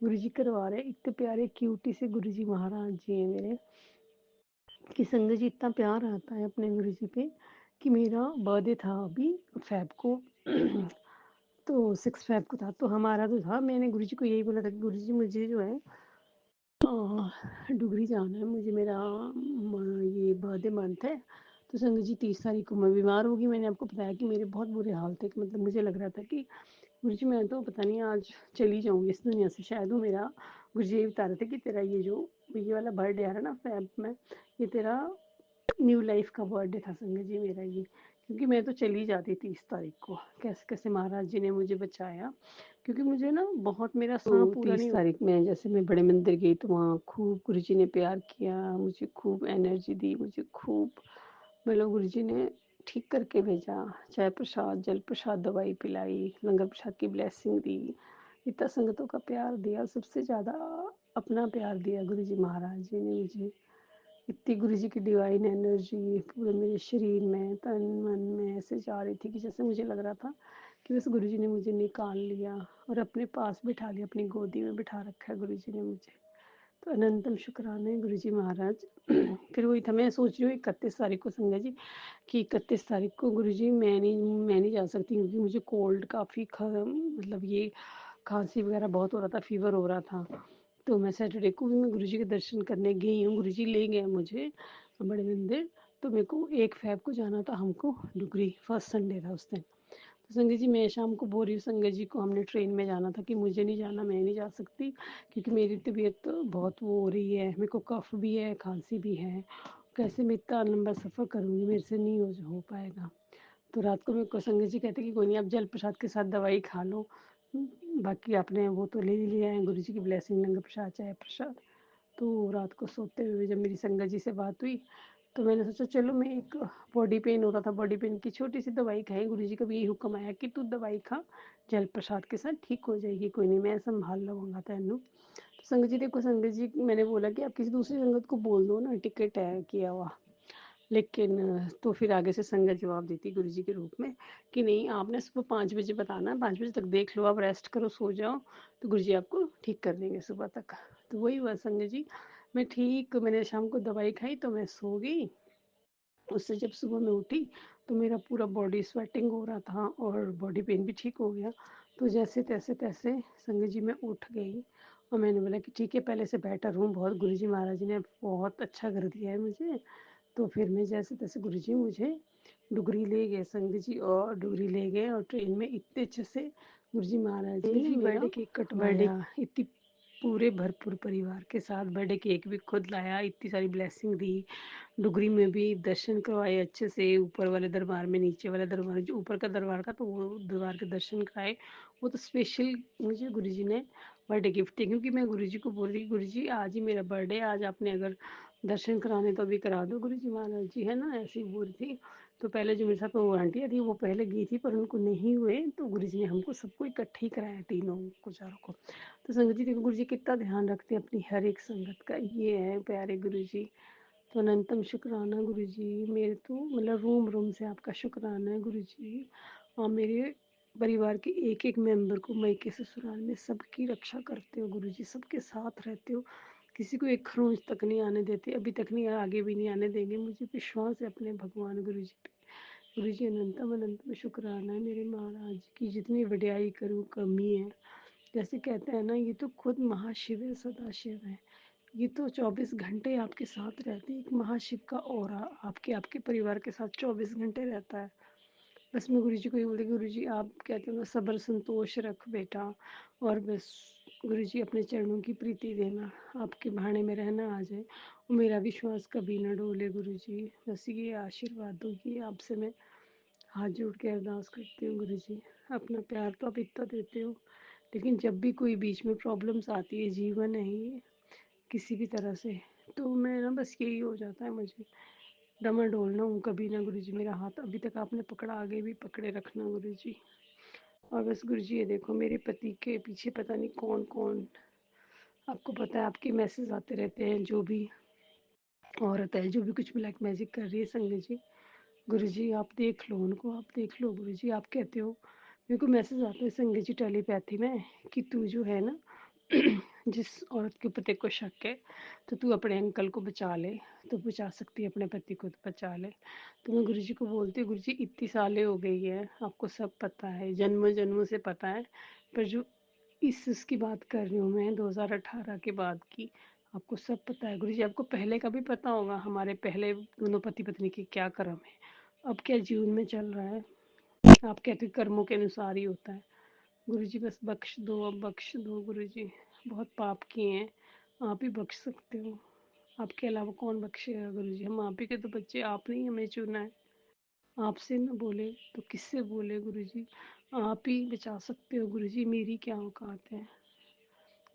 गुरु जी करवा रहे हैं, इतने प्यारे क्यूटी से गुरु जी महाराज जी हैं मेरे कि संगत जी इतना प्यार आता है अपने गुरु जी पे कि मेरा बर्थडे था अभी फैब को तो 6 फेब को था, तो हमारा तो था, मैंने गुरुजी को यही बोला था कि गुरुजी मुझे जो है डुगरी जाना है, मुझे मेरा ये बर्थडे मंथ है, तो संगत जी 30 तारीख को मैं बीमार होगी। मैंने आपको बताया कि मेरे बहुत बुरे हाल थे, कि मतलब मुझे लग रहा था कि गुरुजी मैं तो पता नहीं आज चली जाऊंगी इस दुनिया से शायद। वो मेरा गुरुजी ये बता रहे थे कि तेरा ये वाला बर्थडे आ रहा है ना फेब में, ये तेरा न्यू लाइफ का बर्थडे था संगत जी मेरा ये, क्योंकि मैं तो चली जाती 30 तारीख को, कैसे कैसे महाराज जी ने मुझे बचाया, क्योंकि मुझे ना बहुत मेरा सांस पूरा 30 तारीख में जैसे मैं बड़े मंदिर गई तो वहाँ खूब गुरु जी ने प्यार किया, मुझे खूब एनर्जी दी, मुझे खूब मतलब गुरु जी ने ठीक करके भेजा, चाय प्रसाद जल प्रसाद दवाई पिलाई, लंगर प्रसाद की ब्लेसिंग दी, इतना संगतों का प्यार दिया, सबसे ज़्यादा अपना प्यार दिया गुरु जी महाराज जी ने मुझे। इतनी गुरु जी की डिवाइन एनर्जी पूरे मेरे शरीर में तन मन में ऐसे जा रही थी कि जैसे मुझे लग रहा था कि बस गुरु जी ने मुझे निकाल लिया और अपने पास बिठा लिया, अपनी गोदी में बिठा रखा है गुरु जी ने मुझे। तो अनंतम शुक्राना है गुरु जी महाराज। फिर वही था, मैं सोच रही हूँ 31 तारीख को संध्या जी कि 31 तारीख को गुरु जी मैं नहीं जा सकती क्योंकि मुझे कोल्ड काफ़ी मतलब ये खांसी वगैरह बहुत हो रहा था, फीवर हो रहा था। तो मैं सैटरडे को भी मैं गुरुजी के दर्शन करने गई हूँ, गुरुजी ले गए मुझे बड़े मंदिर। तो मेरे को 1 फेब को जाना था हमको डुगरी, फर्स्ट संडे था उस दिन। तो संगत जी मैं शाम को बोल रही हूँ संगत जी को, हमने ट्रेन में जाना था कि मुझे नहीं जाना, मैं नहीं जा सकती क्योंकि मेरी तबीयत तो बहुत वो हो रही है, मेरे को कफ भी है खांसी भी है, कैसे मैं इतना लंबा सफ़र करूँगी, मेरे से नहीं हो पाएगा। तो रात को मेरे को संगत जी कहते कि कोई नहीं आप जल प्रसाद के साथ दवाई खा लो, बाकी आपने वो तो ले ही लिया है, गुरु जी की ब्लेसिंग लंगर प्रसाद चाय प्रसाद। तो रात को सोते हुए जब मेरी संगत जी से बात हुई तो मैंने सोचा चलो मैं एक बॉडी पेन हो रहा था, बॉडी पेन की छोटी सी दवाई खाई, गुरु जी का भी यही हुक्म आया कि तू दवाई खा जल प्रसाद के साथ ठीक हो जाएगी, कोई नहीं मैं संभाल लूँगा तेनू। तो संगत जी देखो संगत जी मैंने बोला कि आप किसी दूसरी संगत को बोल दो ना टिकट है किया हुआ, लेकिन तो फिर आगे से संगत जवाब देती गुरु जी के रूप में कि नहीं आपने सुबह 5 बजे बताना, 5 बजे तक देख लो, आप रेस्ट करो सो जाओ, तो गुरु जी आपको ठीक कर देंगे सुबह तक। तो वही हुआ संगत जी, मैंने शाम को दवाई खाई तो मैं सो गई, उससे जब सुबह मैं उठी तो मेरा पूरा बॉडी स्वेटिंग हो रहा था और बॉडी पेन भी ठीक हो गया। तो जैसे तैसे तैसे संगत जी मैं उठ गई और मैंने बोला कि ठीक है पहले से बेटर हूँ बहुत, गुरु जी महाराज ने बहुत अच्छा कर दिया है मुझे। तो फिर मैं जैसे तैसे गुरुजी मुझे डुगरी ले गए संगत जी, और डुगरी ले गए और ट्रेन में इतने अच्छे से गुरुजी महाराज जी ने मेरा बर्थडे केक कटवाया, इतनी पूरे भरपूर परिवार के साथ बर्थडे केक भी खुद लाया, इतनी सारी ब्लेसिंग दी, डुगरी में भी दर्शन करवाए अच्छे से, ऊपर वाले दरबार में, नीचे वाले दरबार, जो ऊपर का दरबार का तो वो दरबार के दर्शन कराए, वो तो स्पेशल मुझे गुरुजी ने बर्थडे गिफ्ट है, क्योंकि मैं गुरुजी को बोल रही गुरुजी आज ही मेरा बर्थडे, आज आपने अगर दर्शन कराने तो अभी करा दो गुरुजी महाराज जी, है ना, ऐसी बोल थी। तो पहले जो मेरे साथ वो आंटियाँ थी वो पहले गई थी पर उनको नहीं हुए, तो गुरुजी ने हमको सबको इकट्ठे ही कराया, तीनों को चारों को। तो संगत जी देखो गुरुजी कितना ध्यान रखते हैं अपनी हर एक संगत का, ये है प्यारे गुरुजी। तो अनंतम शुक्राना गुरुजी, मेरे तो मतलब रूम रूम से आपका शुक्राना है गुरुजी, और मेरे परिवार के एक एक मेंबर को मायके ससुराल में सबकी रक्षा करते हो गुरुजी, सबके साथ रहते हो, किसी को एक खरोंच तक नहीं आने देते, अभी तक नहीं, आगे भी नहीं आने देंगे, मुझे विश्वास है अपने भगवान गुरुजी पे। गुरुजी अनंतम अनंतम शुक्राना है मेरे महाराज की, जितनी वड्याई करूँ कमी है। जैसे कहते हैं ना ये तो खुद महाशिव है, सदाशिव है, ये तो 24 घंटे आपके साथ रहते हैं, एक महाशिव का ऑरा आपके आपके परिवार के साथ 24 घंटे रहता है। बस मैं गुरुजी को ये बोली, गुरुजी आप कहते हो ना सब्र संतोष रख बेटा, और बस गुरुजी अपने चरणों की प्रीति देना, आपके भाने में रहना आ जाए और मेरा विश्वास कभी ना डोले गुरुजी। बस ये आशीर्वाद दो कि आपसे मैं हाथ जोड़ के अरदास करती हूँ गुरुजी। अपना प्यार तो आप इतना देते हो, लेकिन जब भी कोई बीच में प्रॉब्लम्स आती है, जीवन है ये किसी भी तरह से, तो मैं ना बस यही हो जाता है मुझे, डामाडोल ना हूँ कभी ना गुरुजी। मेरा हाथ अभी तक आपने पकड़ा, आगे भी पकड़े रखना गुरुजी। और बस गुरुजी ये देखो मेरे पति के पीछे पता नहीं कौन कौन, आपको पता है आपके मैसेज आते रहते हैं, जो भी औरत है जो भी कुछ ब्लैक मैजिक कर रही है संगत जी, गुरुजी आप देख लो उनको, आप देख लो गुरुजी। आप कहते हो मेरे को मैसेज आते हैं संगत जी टेलीपैथी में कि तू जो है ना जिस औरत के ऊपर तेरे को शक है, तो तू अपने अंकल को बचा ले, तो बचा सकती है अपने पति को, तो बचा ले। तो मैं गुरुजी को बोलती हूँ गुरुजी इतनी सालें हो गई है, आपको सब पता है, जन्म जन्मों से पता है, पर जो इस उसकी बात कर रही हूँ मैं 2018 के बाद की, आपको सब पता है गुरुजी। आपको पहले का भी पता होगा हमारे पहले दोनों पति पत्नी के क्या कर्म है, अब क्या जीवन में चल रहा है। आप कहते हो कर्मों के अनुसार ही होता है गुरुजी, बस बख्श दो, अब बख्श दो गुरुजी। बहुत पाप किए हैं, आप ही बख्श सकते हो, आपके अलावा कौन बख्शेगा गुरुजी। हम आप ही के तो बच्चे, आपने ही हमें चुना है, आपसे न बोले तो किससे बोले गुरुजी। आप ही बचा सकते हो गुरुजी, मेरी क्या औकात है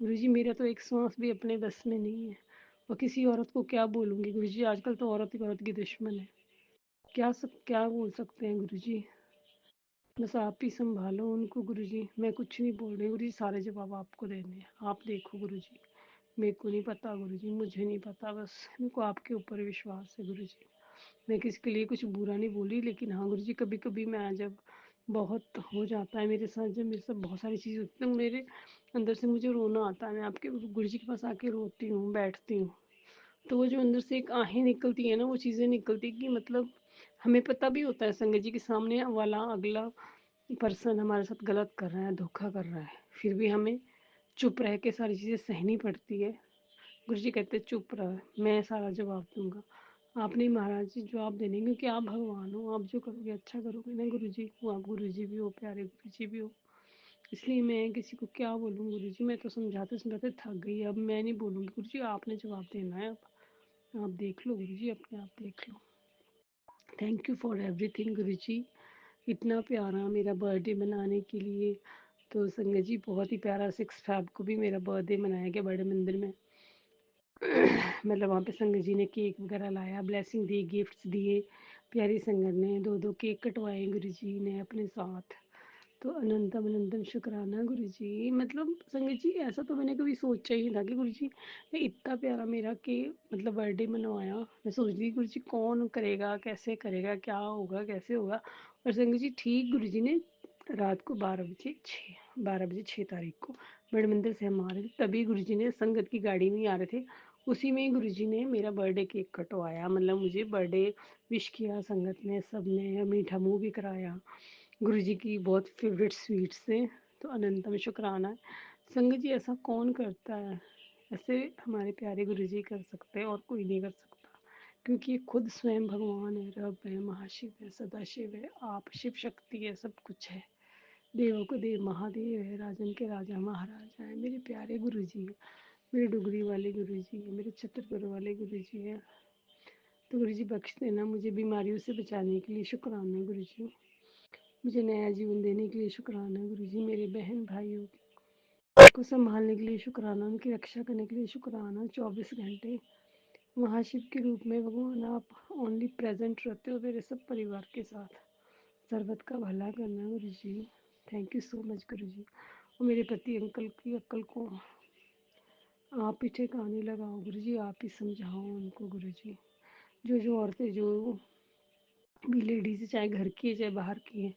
गुरुजी। मेरा तो एक सांस भी अपने बस में नहीं है, और किसी औरत को क्या बोलूँगी गुरुजी। आजकल तो औरत ही औरत की दुश्मन है, क्या बोल सकते हैं गुरुजी। बस आप ही संभालो उनको गुरुजी, मैं कुछ नहीं बोल रही गुरुजी, सारे जवाब आपको देने हैं, आप देखो गुरुजी। मेरे को नहीं पता गुरुजी, मुझे नहीं पता, बस मेरे को आपके ऊपर विश्वास है गुरुजी। मैं किसी के लिए कुछ बुरा नहीं बोली, लेकिन हाँ गुरुजी कभी कभी मैं जब बहुत हो जाता है मेरे साथ, जब मेरे साथ बहुत सारी चीज़ होती है, तो मेरे अंदर से मुझे रोना आता है, मैं आपके गुरुजी के पास आके रोती हूँ, बैठती हूँ, तो वो जो अंदर से एक आहें निकलती है ना, वो चीज़ें निकलती है कि मतलब हमें पता भी होता है संगत जी के सामने वाला अगला पर्सन हमारे साथ गलत कर रहा है, धोखा कर रहा है, फिर भी हमें चुप रह के सारी चीज़ें सहनी पड़ती है। गुरुजी कहते हैं चुप रह, मैं सारा जवाब दूंगा। आप नहीं महाराज जी जवाब देने, क्योंकि आप भगवान हो, आप जो करोगे अच्छा करोगे ना गुरुजी। वो आप गुरुजी भी हो, प्यारे गुरुजी भी हो, इसलिए मैं किसी को क्या बोलूँ गुरुजी। मैं तो समझाते समझाते थक गई, अब मैं नहीं बोलूँगी गुरुजी, आपने जवाब देना है, अब आप देख लो गुरुजी, अपने आप देख लो। थैंक यू फॉर एवरीथिंग गुरुजी, इतना प्यारा मेरा बर्थडे मनाने के लिए। तो संगत जी बहुत ही प्यारा 6 फेब को भी मेरा बर्थडे मनाया गया बड़े मंदिर में। मतलब वहाँ पे संगत जी ने केक वगैरह लाया, ब्लेसिंग दी, गिफ्ट्स दिए, प्यारी संगत ने 2-2 केक कटवाए गुरु जी ने अपने साथ। तो अनंतम अनंतम शुक्राना गुरु जी। मतलब संगत जी ऐसा तो मैंने कभी सोचा ही नहीं था कि गुरु जी ने इतना प्यारा मेरा के मतलब बर्थडे मनवाया। मैं सोच रही गुरु जी कौन करेगा, कैसे करेगा, क्या होगा, कैसे होगा। और संगत जी ठीक गुरु जी ने रात को 12 बजे 6 तारीख को बड़े मंदिर से हम आ रहे थे, तभी गुरु जी ने संगत की गाड़ी में ही आ रहे थे, उसी में ही गुरुजी ने मेरा बर्थडे केक कटवाया। मतलब मुझे बर्थडे विश किया संगत ने, सब ने मीठा मुंह भी कराया। गुरुजी की बहुत फेवरेट स्वीट्स थे, तो अनंतम शुक्राना है। संगत जी ऐसा कौन करता है, ऐसे हमारे प्यारे गुरुजी कर सकते हैं, और कोई नहीं कर सकता, क्योंकि ये खुद स्वयं भगवान है, रब है, महाशिव है, सदाशिव है, आप शिव शक्ति है, सब कुछ है, देवों को देव महादेव है, राजन के राजा महाराजा है, मेरे प्यारे गुरुजी है, मेरे डुगरी वाले गुरुजी हैं, मेरे छतरपुर वाले गुरुजी हैं। तो गुरुजी बख्श देना मुझे, बीमारियों से बचाने के लिए शुक्राना गुरुजी, मुझे नया जीवन देने के लिए शुक्राना गुरुजी, मेरे बहन भाइयों को संभालने के लिए शुक्राना, उनकी रक्षा करने के लिए शुक्राना। 24 घंटे महाशिव के रूप में भगवान आप ओनली प्रेजेंट रहते हो मेरे सब परिवार के साथ, सर्वत का भला करना गुरुजी। थैंक यू सो मच गुरुजी। और मेरे पति अंकल की अक्ल को आप ही ठिकाने लगाओ गुरुजी, आप ही समझाओ उनको गुरुजी। जो औरतें जो भी लेडीज है, चाहे घर की है चाहे बाहर की है,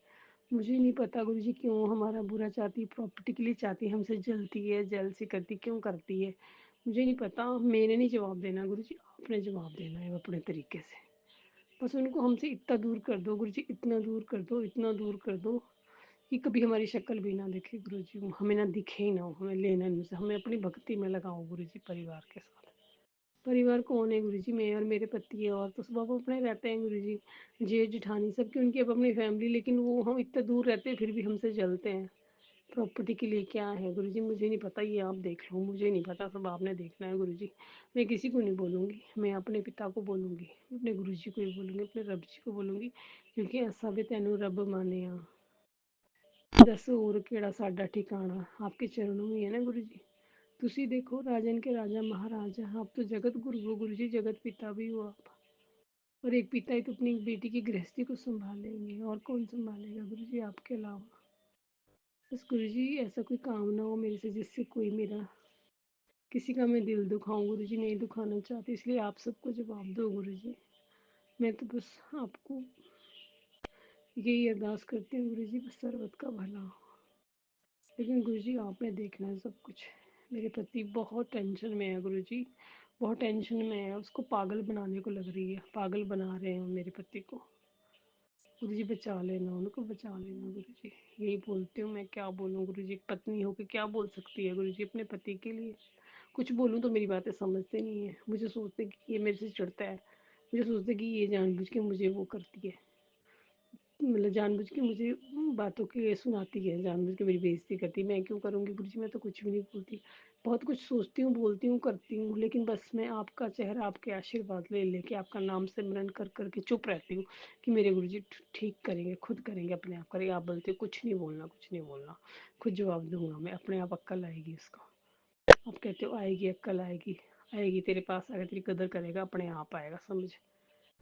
मुझे नहीं पता गुरुजी क्यों हमारा बुरा चाहती है, प्रॉपर्टी के लिए चाहती है, हमसे जलती है, जेलसी करती, क्यों करती है मुझे नहीं पता। मैंने नहीं जवाब देना गुरुजी, आपने जवाब देना है अपने तरीके से। बस उनको हमसे इतना दूर कर दो गुरुजी, इतना दूर कर दो, इतना दूर कर दो कि कभी हमारी शक्ल भी ना दिखे गुरुजी, हमें ना दिखे ही ना हो, हमें लेना नहीं, हमें अपनी भक्ति में लगाओ गुरुजी परिवार के साथ। परिवार कौन है गुरुजी? मैं और मेरे पति है, और तो सब अब अपने रहते हैं गुरुजी। जेठ जेठानी सबकी उनकी अब अपनी फैमिली, लेकिन वो हम इतना दूर रहते हैं फिर भी हमसे जलते हैं। प्रॉपर्टी के लिए क्या है गुरुजी मुझे नहीं पता, ये आप देख लो, मुझे नहीं पता, सब आपने देखना है गुरुजी। मैं किसी को नहीं बोलूँगी, मैं अपने पिता को बोलूँगी, अपने गुरुजी को ही बोलूँगी, अपने रब जी को बोलूँगी, क्योंकि ऐसा भी तेनू रब माने आ। दस और केड़ा साडा ठिकाना, आपके चरणों में है ना गुरुजी। तुसी देखो राजन के राजा महाराजा, आप तो जगत गुरु हो गुरुजी, जगत पिता भी हो आप। और एक पिता ही तो अपनी बेटी की गृहस्थी को संभालेंगे, और कौन संभालेगा गुरुजी आपके अलावा। बस गुरुजी ऐसा कोई काम ना हो मेरे से जिससे कोई मेरा किसी का मैं दिल दुखाऊं गुरुजी, नहीं दुखाना चाहती, इसलिए आप सबको जवाब दो गुरुजी। मैं तो बस आपको यही अरदास करती हूँ गुरुजी, बस सर्वत का भला हो। लेकिन गुरुजी आपने देखना है सब कुछ। मेरे पति बहुत टेंशन में है गुरुजी, बहुत टेंशन में है, उसको पागल बनाने को लग रही है, पागल बना रहे हैं मेरे पति को। गुरुजी बचा लेना, उनको बचा लेना गुरुजी, यही बोलती हूँ मैं, क्या बोलूँ गुरुजी, एक पत्नी होकर क्या बोल सकती है गुरुजी अपने पति के लिए। कुछ बोलूँ तो मेरी बातें समझते नहीं है, मुझे सोचते कि ये मेरे से चिढ़ता है, मुझे सोचते कि ये जानबूझ के मुझे वो करती है, मतलब जानबूझ के मुझे बातों के सुनाती है, जानबूझ के मेरी बेइज्जती करती है। मैं क्यों करूँगी गुरुजी, मैं तो कुछ भी नहीं बोलती, बहुत कुछ सोचती हूँ, बोलती हूँ, करती हूँ, लेकिन बस मैं आपका चेहरा, आपके आशीर्वाद ले लेके, आपका नाम सिमरन कर करके चुप रहती हूँ कि मेरे गुरुजी ठीक करेंगे, खुद करेंगे, अपने आप करेंगे। आप बोलते हो कुछ नहीं बोलना, कुछ नहीं बोलना, खुद जवाब दूंगा मैं, अपने आप अक्ल आएगी उसको। आप कहते हो आएगी अक्ल, आएगी आएगी, तेरे पास आएगा, तेरी कदर करेगा, अपने आप आएगा समझ।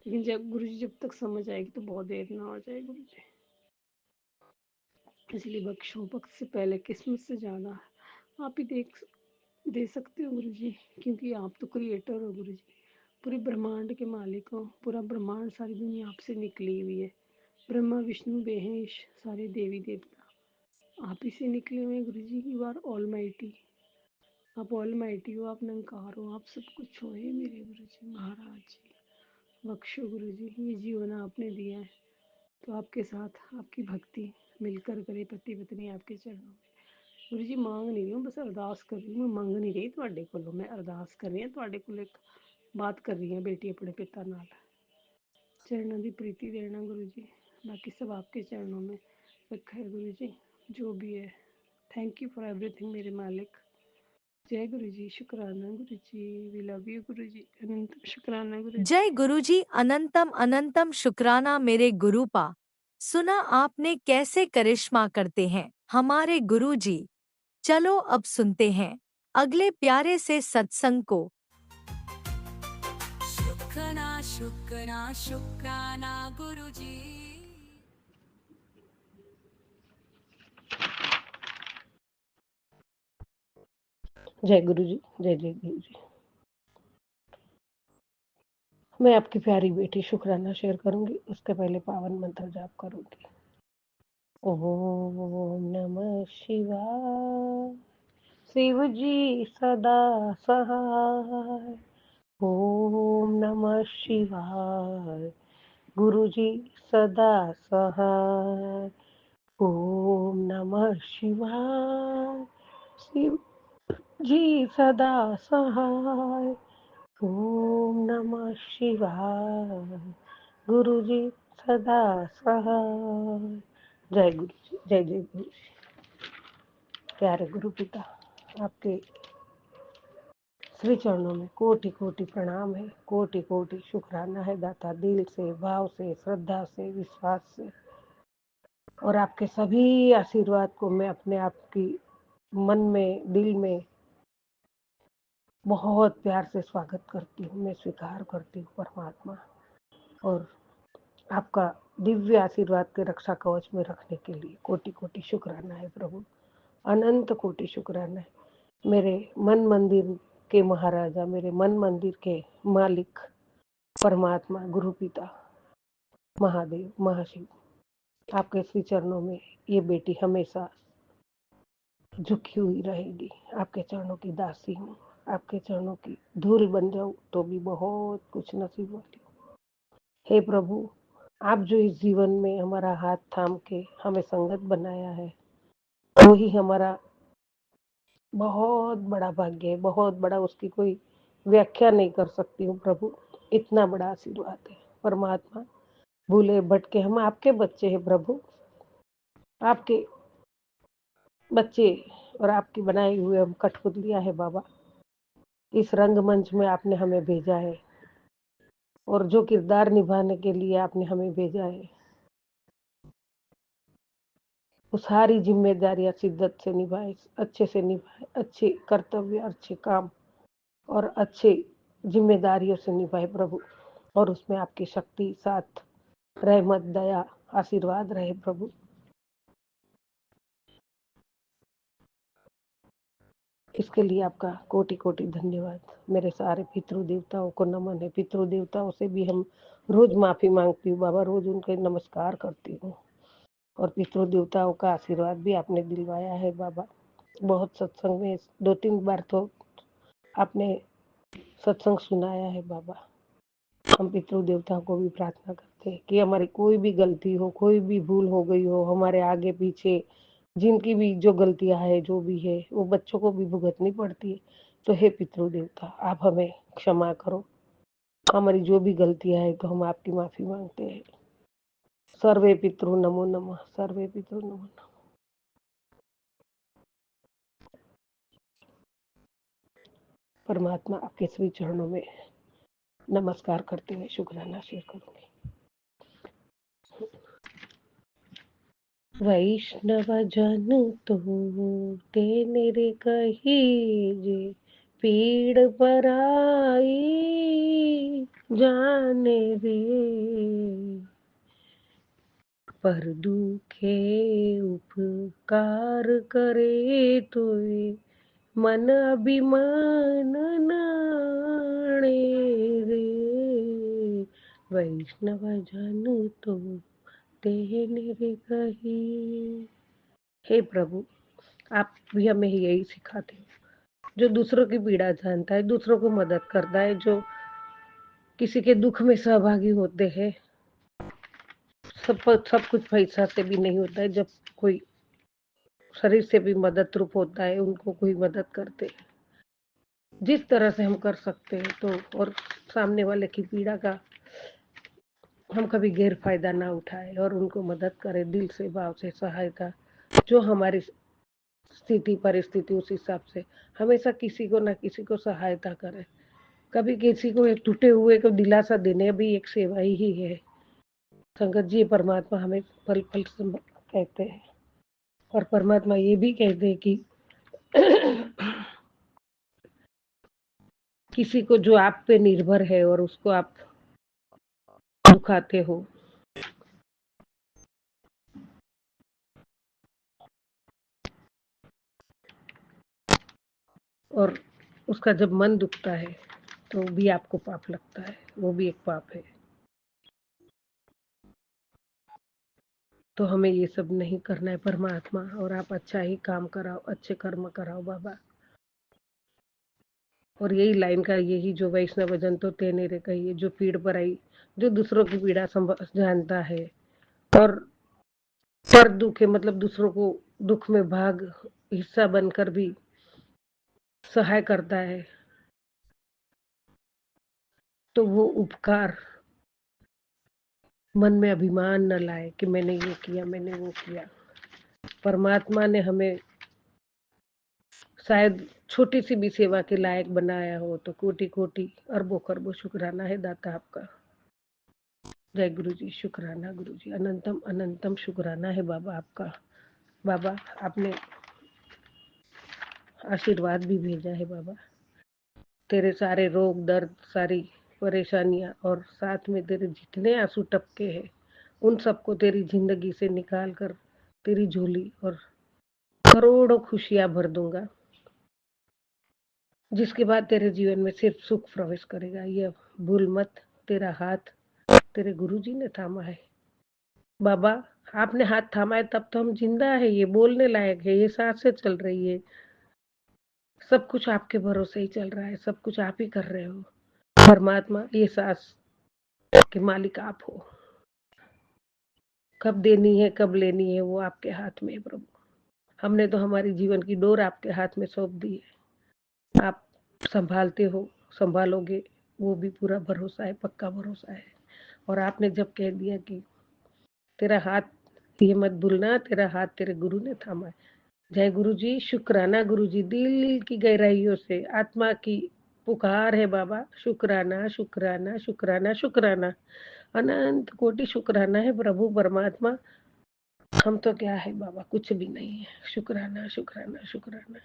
लेकिन जब गुरुजी जब तक समझ आएगी तो बहुत देर ना हो जाए गुरुजी, इसलिए बख्शो, वक्त से पहले किस्मत से ज़्यादा आप ही दे सकते हो गुरुजी, क्योंकि आप तो क्रिएटर हो गुरुजी, पूरे ब्रह्मांड के मालिक हो। पूरा ब्रह्मांड, सारी दुनिया आपसे निकली हुई है, ब्रह्मा विष्णु महेश सारे देवी देवता आप ही से निकले हुए हैं गुरुजी। यू आर ऑल माइटी, आप ऑल माइटी हो, आप निरंकार हो, आप सब कुछ हो हे मेरे गुरुजी महाराज जी। बख्शो गुरुजी, ये जीवन आपने दिया है तो आपके साथ आपकी भक्ति मिलकर करे, पति पत्नी आपके चरणों में। गुरु जी मांग नहीं रही हूँ, बस अरदास कर रही हूँ, मैं मंग नहीं रही ਤੁਹਾਡੇ ਕੋਲੋਂ, मैं अरदास कर रही हूँ ਤੁਹਾਡੇ ਕੋਲ, एक बात कर रही है बेटी अपने पिता नाल, चरणों की प्रीति देना गुरु जी, बाकी सब आपके चरणों में रखा है गुरु जी, जो भी है। थैंक यू फॉर एवरीथिंग मेरे मालिक। जय गुरु जी, शुक्राना गुरु जी, वी लव यू गुरु जी, अनंत शुक्राना गुरु जी। जय गुरुजी, अनंतम अनंतम शुक्राना मेरे गुरुपा। सुना आपने कैसे करिश्मा करते हैं हमारे गुरुजी। चलो अब सुनते हैं अगले प्यारे से सत्संग को। शुक्राना शुक्राना शुक्राना गुरुजी। जय गुरु जी, जय जय गुरु जी। मैं आपकी प्यारी बेटी शुक्राना शेयर करूंगी, उसके पहले पावन मंत्र जाप करूंगी। ओम नमः शिवाय, शिव जी सदा सहाय। ओम नमः शिवाय, गुरु जी सदा सहाय। ओम नमः शिवाय, शिव जी सदा सहाय। ओम नमः शिवाय, गुरु जी सदा सहाय। जय गुरु जी, जय जय गुरु जी। प्यारे गुरु पिता, आपके श्री चरणों में कोटि कोटि प्रणाम है, कोटि कोटि शुक्राना है दाता, दिल से, भाव से, श्रद्धा से, विश्वास से, और आपके सभी आशीर्वाद को मैं अपने आप की मन में, दिल में बहुत प्यार से स्वागत करती हूँ, मैं स्वीकार करती हूँ परमात्मा, और आपका दिव्य आशीर्वाद के रक्षा कवच में रखने के लिए कोटि कोटि शुक्राना है प्रभु, अनंत कोटि शुक्राना है। मेरे मन मंदिर के महाराजा, मेरे मन मंदिर के मालिक परमात्मा, गुरु पिता, महादेव, महाशिव, आपके श्री चरणों में ये बेटी हमेशा झुकी हुई रहेगी। आपके चरणों की दासी हूँ, आपके चरणों की धूल बन जाऊं तो भी बहुत कुछ नसीब वाली हूँ। हे प्रभु, आप जो इस जीवन में हमारा हाथ थाम के हमें संगत बनाया है, वो ही हमारा बहुत बड़ा भाग्य है, बहुत बड़ा, उसकी कोई व्याख्या नहीं कर सकती हूँ प्रभु, इतना बड़ा आशीर्वाद है परमात्मा। भूले भटके हम आपके बच्चे हैं प्रभु, आपके बच्चे और आपकी बनाई हुए हम कठपुतलियां है बाबा। इस रंगमंच में आपने हमें भेजा है और जो किरदार निभाने के लिए आपने हमें भेजा है, वो सारी जिम्मेदारियां शिद्दत से निभाए, अच्छे से निभाए, अच्छे कर्तव्य, अच्छे काम और अच्छे जिम्मेदारियों से निभाए प्रभु। और उसमें आपकी शक्ति, साथ, रहमत, दया, आशीर्वाद रहे प्रभु। इसके लिए आपका कोटि कोटि धन्यवाद। मेरे सारे पितृ देवताओं को नमन है। पितृ देवताओं से भी हम रोज माफी मांगती हूँ बाबा, रोज उनके नमस्कार करती हूँ। और पितृ देवताओं का आशीर्वाद भी आपने दिलवाया है बाबा। बहुत सत्संग में 2-3 बार तो आपने सत्संग सुनाया है बाबा। हम पितृ देवताओं को भी प्रार्थना करते हैं कि हमारी कोई भी गलती हो, कोई भी भूल हो गई हो, हमारे आगे पीछे जिनकी भी जो गलतियां है, जो भी है, वो बच्चों को भी भुगतनी पड़ती है। तो हे पितृ देवता, आप हमें क्षमा करो। हमारी जो भी गलतियां है तो हम आपकी माफी मांगते हैं। सर्वे पितृ नमो नमः, सर्वे पितृ नमो नमः। परमात्मा आपके श्री चरणों में नमस्कार करते हुए शुक्राना शेयर करूंगी। वैष्णव जन तो तेरे कही पीड़ पराई जाने रे, पर दुखे उपकार करे तोय मन अभिमान नाणे रे। वैष्णव जन तो तेरे कही। हे प्रभु, आप भी हमें यही सिखाते हो। जो दूसरों की पीड़ा जानता है, दूसरों को मदद करता है, जो किसी के दुख में सहभागी होते हैं, सब कुछ पैसा से भी नहीं होता है। जब कोई शरीर से भी मदद रूप होता है, उनको कोई मदद करते हैं जिस तरह से हम कर सकते हैं। तो और सामने वाले की पीड़ा का हम कभी गैर फायदा ना उठाए और उनको मदद करें दिल से, भाव से, सहायता जो हमारी स्थिति परिस्थिति उस हिसाब से हमेशा किसी को ना किसी को सहायता करें। कभी किसी को एक टूटे हुए को दिलासा देने भी एक सेवा ही है। संगत जी, परमात्मा हमें पल पल कहते हैं और परमात्मा ये भी कहते हैं कि किसी को जो आप पे निर्भर है और उसको आप दुखाते हो, और उसका जब मन दुखता है तो भी आपको पाप लगता है, वो भी एक पाप है। तो हमें ये सब नहीं करना है परमात्मा, और आप अच्छा ही काम कराओ, अच्छे कर्म कराओ बाबा। और यही लाइन का यही जो वैष्णव जन तो तेरे कहिए, जो पीड़ पर आई, जो दूसरों की पीड़ा जानता है और पर दुखे मतलब दूसरों को दुख में भाग हिस्सा बनकर भी सहाय करता है, तो वो उपकार मन में अभिमान न लाए कि मैंने ये किया, मैंने वो किया। परमात्मा ने हमें शायद छोटी सी भी सेवा के लायक बनाया हो तो कोटि कोटि अरबों खरबों शुक्राना है दाता आपका। जय गुरु जी, शुक्राना गुरु जी, अनंतम अनंतम शुक्राना है बाबा आपका। बाबा, आपने आशीर्वाद भी भेजा है बाबा। तेरे सारे रोग दर्द, सारी परेशानियां और साथ में तेरे जितने आंसू टपके हैं उन सबको तेरी जिंदगी से निकाल कर तेरी झोली और करोड़ों खुशियां भर दूंगा, जिसके बाद तेरे जीवन में सिर्फ सुख प्रवेश करेगा। यह भूल मत, तेरा हाथ तेरे गुरुजी ने थामा है बाबा। आपने हाथ थामा है तब तो हम जिंदा है, ये बोलने लायक है, ये सांसें चल रही है, सब कुछ आपके भरोसे ही चल रहा है, सब कुछ आप ही कर रहे हो परमात्मा। ये सांस के मालिक आप हो, कब देनी है कब लेनी है वो आपके हाथ में है प्रभु। हमने तो हमारी जीवन की डोर आपके हाथ में सौंप दी है, आप संभालते हो, संभालोगे, वो भी पूरा भरोसा है, पक्का भरोसा है। और आपने जब कह दिया कि तेरा हाथ, ये मत भूलना, तेरा हाथ तेरे गुरु ने थामा है। जय गुरु जी, शुक्राना गुरु जी, दिल की गहराइयों से आत्मा की पुकार है बाबा, शुक्राना शुक्राना शुक्राना शुक्राना, अनंत कोटि शुक्राना है प्रभु परमात्मा। हम तो क्या है बाबा, कुछ भी नहीं है। शुक्राना शुक्राना शुक्राना,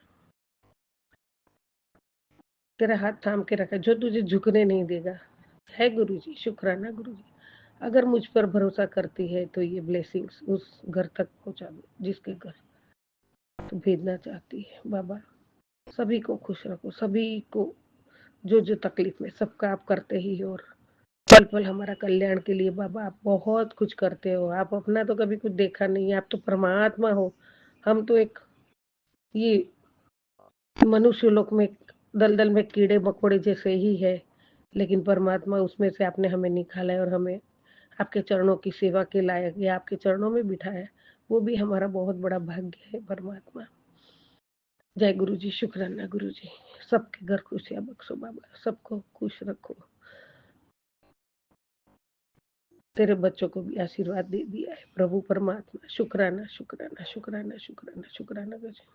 तेरा हाथ थाम के रखा जो तुझे झुकने नहीं देगा। है गुरु जी, शुक्राना गुरु जी। अगर मुझ पर भरोसा करती है तो ये ब्लेसिंग्स उस घर तक पहुंचा दो जिसके घर तो भेजना चाहती है बाबा। सभी को खुश रखो, सभी को जो जो तकलीफ में, सबका आप करते ही हो, और पल पल हमारा कल्याण के लिए बाबा आप बहुत कुछ करते हो। आप अपना तो कभी कुछ देखा नहीं है, आप तो परमात्मा हो। हम तो एक ये मनुष्य लोक में दलदल में कीड़े मकोड़े जैसे ही है, लेकिन परमात्मा उसमें से आपने हमें निकाला है और हमें आपके चरणों की सेवा के लायक या आपके चरणों में बिठाया है। वो भी हमारा बहुत बड़ा भाग्य है परमात्मा। जय गुरु जी, शुक्राना गुरु जी। सबके घर खुशियां बख्शो बाबा, सबको खुश रखो। तेरे बच्चों को भी आशीर्वाद दे दिया है प्रभु परमात्मा। शुक्राना शुक्राना शुक्राना शुक्राना शुक्राना गुरु जी।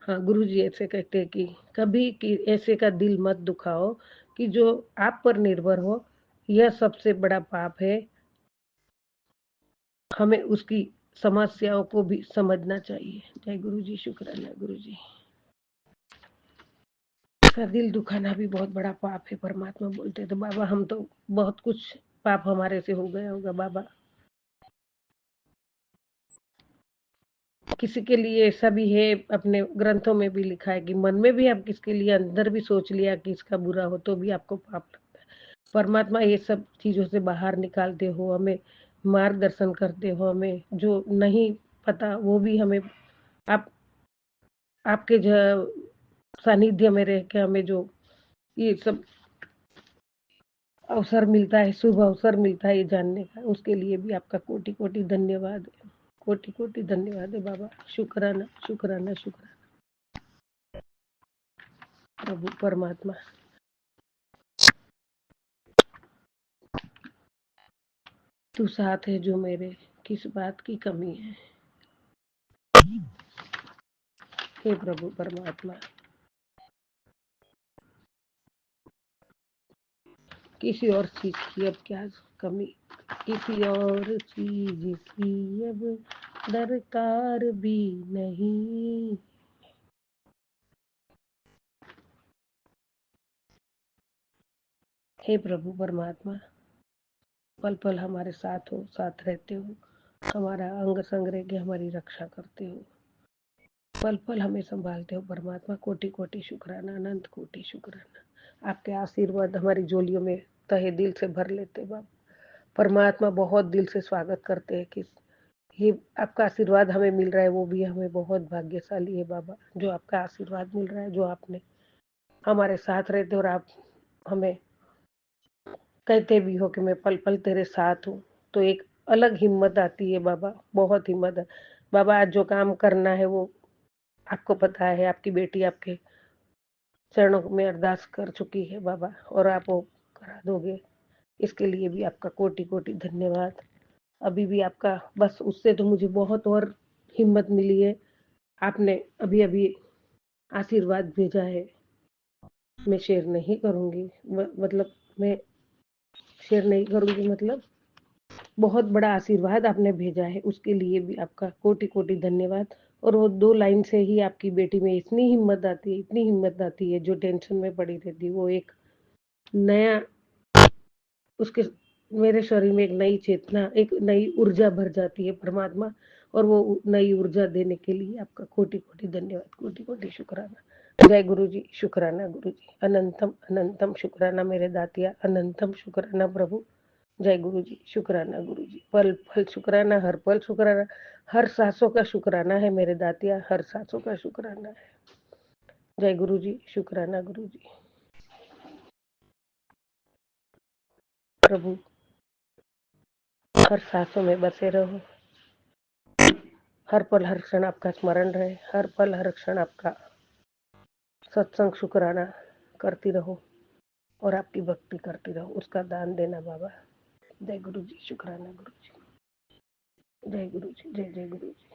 हाँ गुरु जी ऐसे कहते हैं कि कभी कि ऐसे का दिल मत दुखाओ कि जो आप पर निर्भर हो, यह सबसे बड़ा पाप है। हमें उसकी समस्याओं को भी समझना चाहिए। जय गुरु जी, शुक्राना गुरु जी। का दिल दुखाना भी बहुत बड़ा पाप है, परमात्मा बोलते तो बाबा हम तो बहुत कुछ पाप हमारे से हो गया होगा बाबा। किसी के लिए ऐसा भी है, अपने ग्रंथों में भी लिखा है कि मन में भी आप किसके लिए अंदर भी सोच लिया कि इसका बुरा हो तो भी आपको पाप लगता है। परमात्मा ये सब चीजों से बाहर निकालते हो, हमें मार्गदर्शन करते हो, हमें जो नहीं पता वो भी हमें आप आपके जो सानिध्य में रह के हमें जो ये सब अवसर मिलता है, शुभ अवसर मिलता है ये जानने का, उसके लिए भी आपका कोटि कोटि धन्यवाद है। कोटि कोटि धन्यवाद है बाबा। शुक्राना शुक्राना शुक्राना प्रभु परमात्मा। तू साथ है जो मेरे, किस बात की कमी है। हे प्रभु परमात्मा, किसी और चीज की अब क्या कमी, किसी और चीज की अब दरकार भी नहीं। हे प्रभु परमात्मा, पल पल हमारे साथ हो, साथ रहते हो, हमारा अंग संग रह के हमारी रक्षा करते हो, पल पल हमें संभालते हो परमात्मा। कोटि कोटि शुक्राना, अनंत कोटि शुक्राना। आपके आशीर्वाद हमारी झोलियों में तहे दिल से भर लेते बाबा। परमात्मा बहुत दिल से स्वागत करते हैं कि ये आपका आशीर्वाद हमें मिल रहा है, वो भी हमें बहुत भाग्यशाली है बाबा, जो आपका आशीर्वाद मिल रहा है, जो आपने हमारे साथ रहते और आप हमें कहते भी हो कि मैं पल पल तेरे साथ हूँ, तो एक अलग हिम्मत आती है बाबा, बहुत हिम्मत है बाबा। आज जो काम करना है वो आपको पता है, आपकी बेटी आपके चरणों में अरदास कर चुकी है बाबा, और आप वो करा दोगे, इसके लिए भी आपका कोटि कोटि धन्यवाद। अभी भी आपका बस उससे तो मुझे बहुत और हिम्मत मिली है। आपने अभी अभी आशीर्वाद भेजा है, मैं शेयर नहीं करूंगी, मतलब मैं शेयर नहीं करूंगी, मतलब बहुत बड़ा आशीर्वाद आपने भेजा है, उसके लिए भी आपका कोटि कोटि धन्यवाद। और वो 2 लाइन से ही आपकी बेटी में इतनी हिम्मत आती है, इतनी हिम्मत आती है, जो टेंशन में पड़ी रहती है वो एक नया, उसके मेरे शरीर में एक नई चेतना, एक नई ऊर्जा भर जाती है परमात्मा। और वो नई ऊर्जा देने के लिए आपका कोटि कोटि धन्यवाद, कोटि कोटि शुक्राना। जय गुरु जी, शुक्राना गुरु जी, अनंतम अनंतम शुक्राना मेरे दातिया, अनंतम शुक्राना प्रभु। जय गुरु जी, शुक्राना गुरु जी, पल पल शुक्राना, हर पल शुक्राना, हर सांसों का शुक्राना है मेरे दातिया, हर सांसों का शुक्राना है। जय गुरु जी, शुक्राना गुरु जी। प्रभु हर सांसों में बसे रहो, हर पल हर क्षण आपका स्मरण रहे, हर पल हर क्षण आपका सत्संग शुक्राना करती रहो और आपकी भक्ति करती रहो, उसका दान देना बाबा। जय गुरु जी, शुक्राना गुरु जी, जय गुरु जी, जय जय गुरु जी।